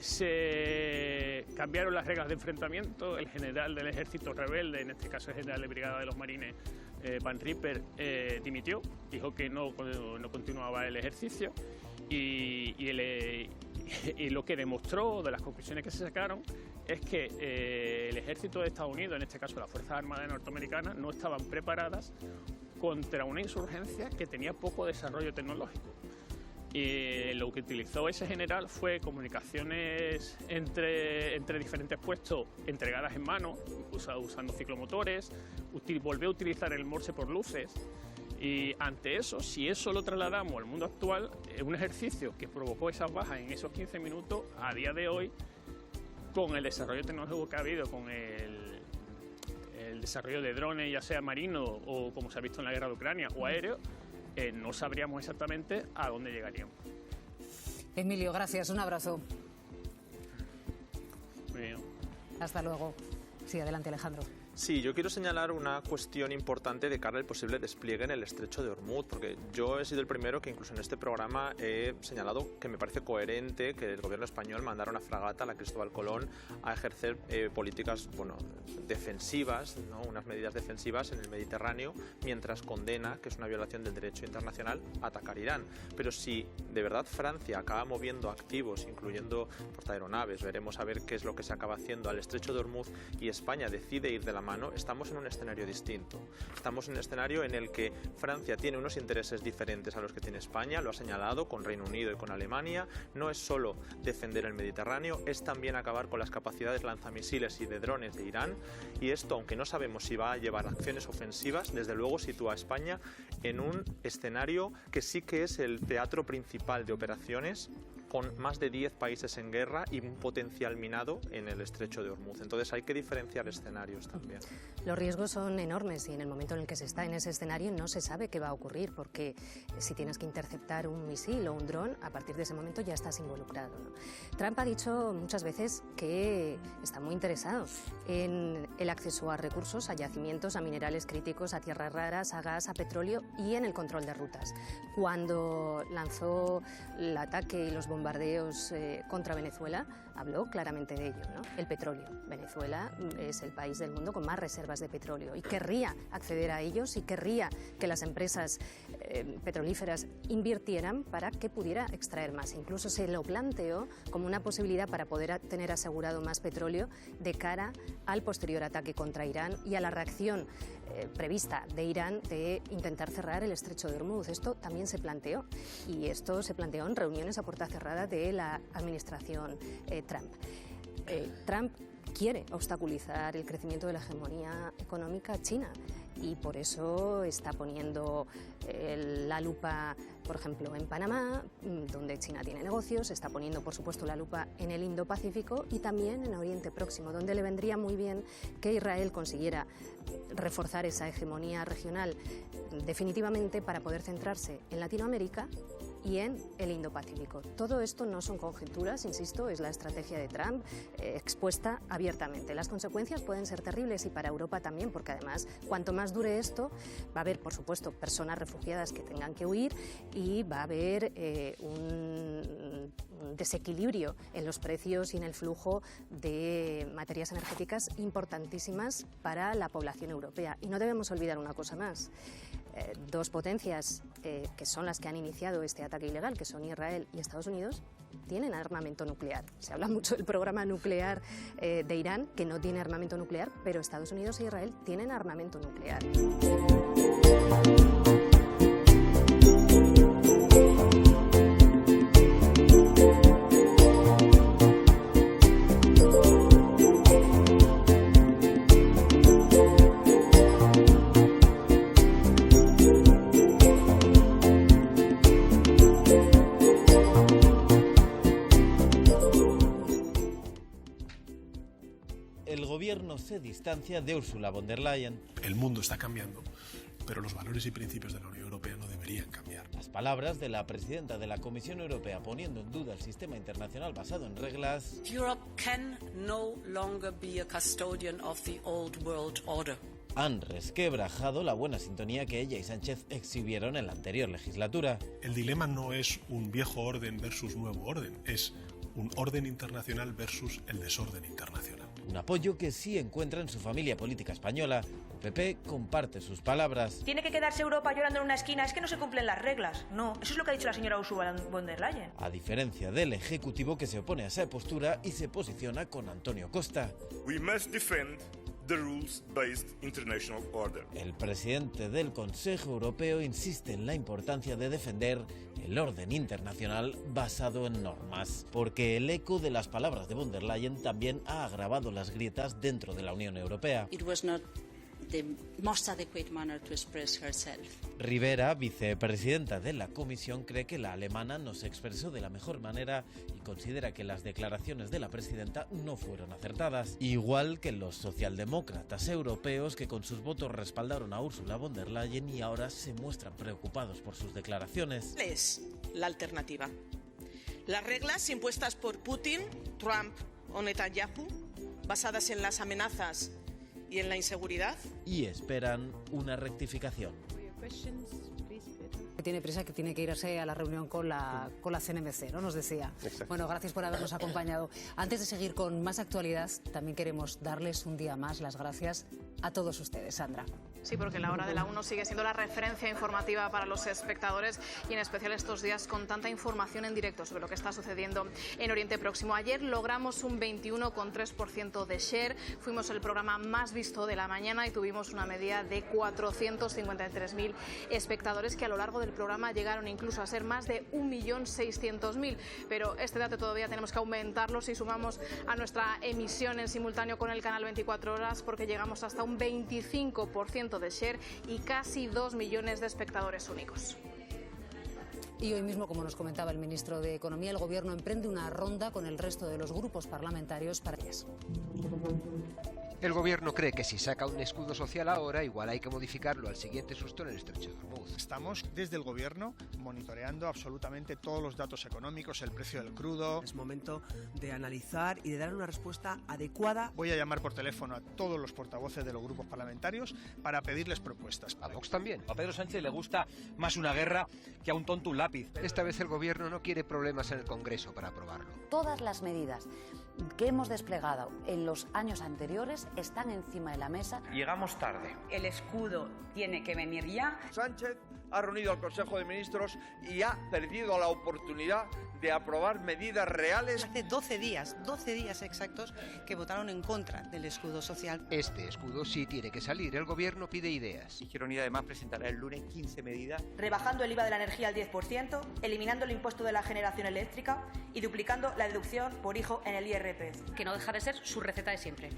Se cambiaron las reglas de enfrentamiento. El general del ejército rebelde, en este caso el general de brigada de los marines, Van Ripper, dimitió, dijo que no continuaba el ejercicio, y lo que demostró de las conclusiones que se sacaron es que el ejército de Estados Unidos, en este caso las Fuerzas Armadas norteamericanas, no estaban preparadas contra una insurgencia que tenía poco desarrollo tecnológico. Y lo que utilizó ese general fue comunicaciones entre diferentes puestos entregadas en mano, usando ciclomotores, volvió a utilizar el Morse por luces. Y ante eso, si eso lo trasladamos al mundo actual, un ejercicio que provocó esas bajas en esos 15 minutos, a día de hoy, con el desarrollo tecnológico que ha habido, con el desarrollo de drones, ya sea marino o como se ha visto en la guerra de Ucrania, o aéreo, no sabríamos exactamente a dónde llegaríamos. Emilio, gracias, un abrazo. Muy bien. Hasta luego. Sí, adelante, Alejandro. Sí, yo quiero señalar una cuestión importante de cara al posible despliegue en el estrecho de Ormuz, porque yo he sido el primero que incluso en este programa he señalado que me parece coherente que el gobierno español mandara una fragata, la Cristóbal Colón, a ejercer políticas defensivas, ¿no? Unas medidas defensivas en el Mediterráneo, mientras condena, que es una violación del derecho internacional, atacar Irán. Pero si de verdad Francia acaba moviendo activos, incluyendo portaaeronaves, veremos a ver qué es lo que se acaba haciendo al estrecho de Ormuz, y España decide ir de la mano, estamos en un escenario distinto. Estamos en un escenario en el que Francia tiene unos intereses diferentes a los que tiene España, lo ha señalado con Reino Unido y con Alemania. No es solo defender el Mediterráneo, es también acabar con las capacidades lanzamisiles y de drones de Irán, y esto, aunque no sabemos si va a llevar acciones ofensivas, desde luego sitúa a España en un escenario que sí que es el teatro principal de operaciones, con más de 10 países en guerra y un potencial minado en el estrecho de Ormuz. Entonces hay que diferenciar escenarios también. Los riesgos son enormes y en el momento en el que se está en ese escenario no se sabe qué va a ocurrir, porque si tienes que interceptar un misil o un dron, a partir de ese momento ya estás involucrado, ¿no? Trump ha dicho muchas veces que está muy interesado en el acceso a recursos, a yacimientos, a minerales críticos, a tierras raras, a gas, a petróleo y en el control de rutas. Cuando lanzó el ataque y los bombardeos contra Venezuela, habló claramente de ello, ¿no? El petróleo. Venezuela es el país del mundo con más reservas de petróleo y querría acceder a ellos y querría que las empresas petrolíferas invirtieran para que pudiera extraer más. Incluso se lo planteó como una posibilidad para poder tener asegurado más petróleo de cara al posterior ataque contra Irán y a la reacción prevista de Irán de intentar cerrar el estrecho de Ormuz. Esto también se planteó, y esto se planteó en reuniones a puerta cerrada de la administración Trump. Trump quiere obstaculizar el crecimiento de la hegemonía económica china y por eso está poniendo la lupa, por ejemplo, en Panamá, donde China tiene negocios, está poniendo, por supuesto, la lupa en el Indo-Pacífico y también en Oriente Próximo, donde le vendría muy bien que Israel consiguiera reforzar esa hegemonía regional definitivamente para poder centrarse en Latinoamérica y en el Indo-Pacífico. Todo esto no son conjeturas, insisto, es la estrategia de Trump expuesta abiertamente. Las consecuencias pueden ser terribles y para Europa también, porque además, cuanto más dure esto, va a haber, por supuesto, personas refugiadas que tengan que huir y va a haber un desequilibrio en los precios y en el flujo de materias energéticas importantísimas para la población europea. Y no debemos olvidar una cosa más. Dos potencias que son las que han iniciado este ataque ilegal, que son Israel y Estados Unidos, tienen armamento nuclear. Se habla mucho del programa nuclear de Irán, que no tiene armamento nuclear, pero Estados Unidos e Israel tienen armamento nuclear. El gobierno se distancia de Ursula von der Leyen. El mundo está cambiando, pero los valores y principios de la Unión Europea no deberían cambiar. Las palabras de la presidenta de la Comisión Europea poniendo en duda el sistema internacional basado en reglas. Europe can no longer be a custodian of the old world order. Han resquebrajado la buena sintonía que ella y Sánchez exhibieron en la anterior legislatura. El dilema no es un viejo orden versus nuevo orden, es un orden internacional versus el desorden internacional. Un apoyo que sí encuentra en su familia política española. El PP comparte sus palabras. ¿Tiene que quedarse Europa llorando en una esquina? Es que no se cumplen las reglas. No, eso es lo que ha dicho la señora Ursula von der Leyen. A diferencia del Ejecutivo, que se opone a esa postura y se posiciona con Antonio Costa. We must defend the rules-based international order. El presidente del Consejo Europeo insiste en la importancia de defender el orden internacional basado en normas, porque el eco de las palabras de von der Leyen también ha agravado las grietas dentro de la Unión Europea. It was not the most adequate manner to express herself. Rivera, vicepresidenta de la Comisión, cree que la alemana no se expresó de la mejor manera y considera que las declaraciones de la presidenta no fueron acertadas, igual que los socialdemócratas europeos que con sus votos respaldaron a Ursula von der Leyen y ahora se muestran preocupados por sus declaraciones. ¿Cuál es la alternativa? Las reglas impuestas por Putin, Trump o Netanyahu, basadas en las amenazas y en la inseguridad. Y esperan una rectificación. Tiene prisa, que tiene que irse a la reunión con la CNMC, ¿no? Nos decía. Exacto. Bueno, gracias por habernos acompañado. Antes de seguir con más actualidad, también queremos darles un día más las gracias a todos ustedes. Sandra. Sí, porque la hora de la 1 sigue siendo la referencia informativa para los espectadores y en especial estos días con tanta información en directo sobre lo que está sucediendo en Oriente Próximo. Ayer logramos un 21,3% de share, fuimos el programa más visto de la mañana y tuvimos una media de 453.000 espectadores que a lo largo del programa llegaron incluso a ser más de 1.600.000. Pero este dato todavía tenemos que aumentarlo si sumamos a nuestra emisión en simultáneo con el canal 24 horas porque llegamos hasta un 25% de share y casi 2 millones de espectadores únicos. Y hoy mismo, como nos comentaba el ministro de Economía, el Gobierno emprende una ronda con el resto de los grupos parlamentarios para ellas. El Gobierno cree que si saca un escudo social ahora, igual hay que modificarlo al siguiente susto en el estrecho de Hormuz. Estamos desde el Gobierno monitoreando absolutamente todos los datos económicos, el precio del crudo. Es momento de analizar y de dar una respuesta adecuada. Voy a llamar por teléfono a todos los portavoces de los grupos parlamentarios para pedirles propuestas. A Vox también. A Pedro Sánchez le gusta más una guerra que a un tonto un lápiz. Esta vez el Gobierno no quiere problemas en el Congreso para aprobarlo. Todas las medidas que hemos desplegado en los años anteriores están encima de la mesa. Llegamos tarde. El escudo tiene que venir ya. Sánchez ha reunido al Consejo de Ministros y ha perdido la oportunidad de aprobar medidas reales. Hace 12 días exactos que votaron en contra del escudo social. Este escudo sí tiene que salir. El Gobierno pide ideas. Izquierda Unida además presentará el lunes 15 medidas. Rebajando el IVA de la energía al 10%, eliminando el impuesto de la generación eléctrica y duplicando la deducción por hijo en el IRPF. Que no deja de ser su receta de siempre.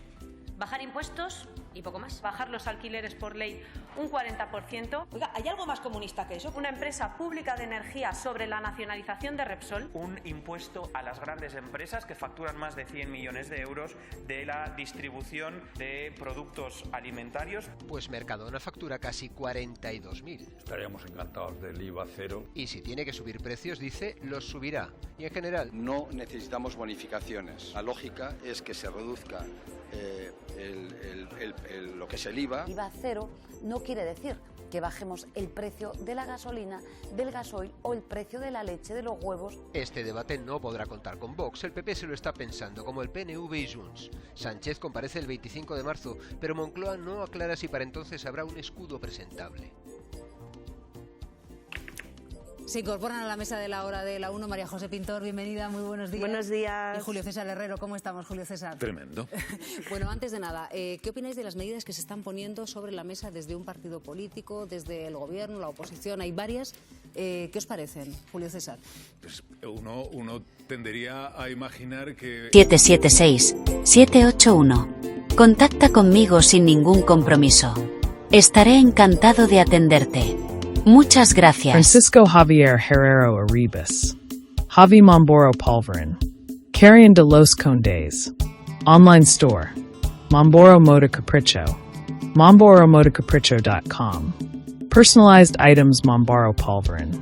Bajar impuestos y poco más. Bajar los alquileres por ley un 40%. Oiga, ¿hay algo más comunista que eso? Una empresa pública de energía sobre la nacionalización de Repsol. Un impuesto a las grandes empresas que facturan más de 100 millones de euros de la distribución de productos alimentarios. Pues Mercadona factura casi 42.000. Estaríamos encantados del IVA cero. Y si tiene que subir precios, dice, los subirá. Y en general... No necesitamos bonificaciones. La lógica es que se reduzca lo que es el IVA. IVA cero no quiere decir que bajemos el precio de la gasolina, del gasoil o el precio de la leche, de los huevos. Este debate no podrá contar con Vox. El PP se lo está pensando, como el PNV y Junts. Sánchez comparece el 25 de marzo, pero Moncloa no aclara si para entonces habrá un escudo presentable. Se incorporan a la mesa de la hora de la 1 María José Pintor, bienvenida, muy buenos días. Buenos días. Y Julio César Herrero, ¿cómo estamos, Julio César? Tremendo. Bueno, antes de nada, ¿qué opináis de las medidas que se están poniendo sobre la mesa desde un partido político, desde el gobierno, la oposición? Hay varias. ¿Qué os parecen, Julio César? Pues uno tendería a imaginar que... 776-781. Contacta conmigo sin ningún compromiso. Estaré encantado de atenderte. Muchas gracias. Francisco Javier Herrero Arribas. Javi Momboro Pulverin. Carrion de los Condes. Online store. Momboro Moda Capricho. MomboroModaCapricho.com. Personalized items Momboro Pulverin.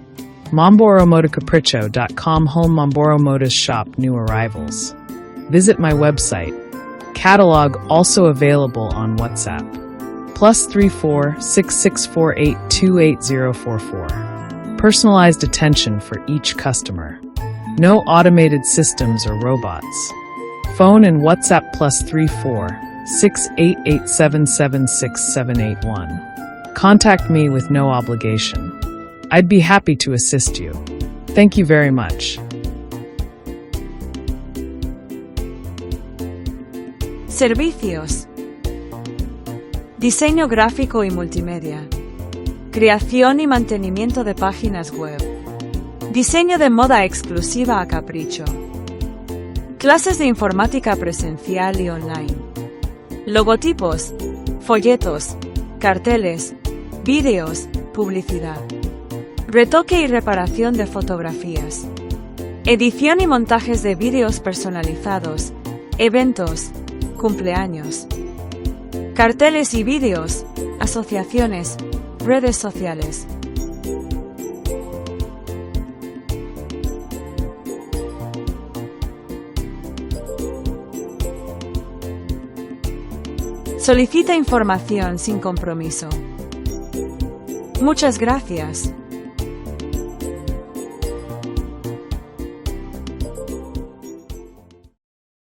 MomboroModaCapricho.com. Home Momboro Modas shop new arrivals. Visit my website. Catalog also available on WhatsApp. +34 6648 28044. Personalized attention for each customer. No automated systems or robots. Phone and WhatsApp +34 688 776 781. Contact me with no obligation. I'd be happy to assist you. Thank you very much. Servicios. diseño gráfico y multimedia, creación y mantenimiento de páginas web, diseño de moda exclusiva a capricho, clases de informática presencial y online, logotipos, folletos, carteles, vídeos, publicidad, retoque y reparación de fotografías, edición y montajes de vídeos personalizados, eventos, cumpleaños, carteles y vídeos, asociaciones, redes sociales. Solicita información sin compromiso. Muchas gracias.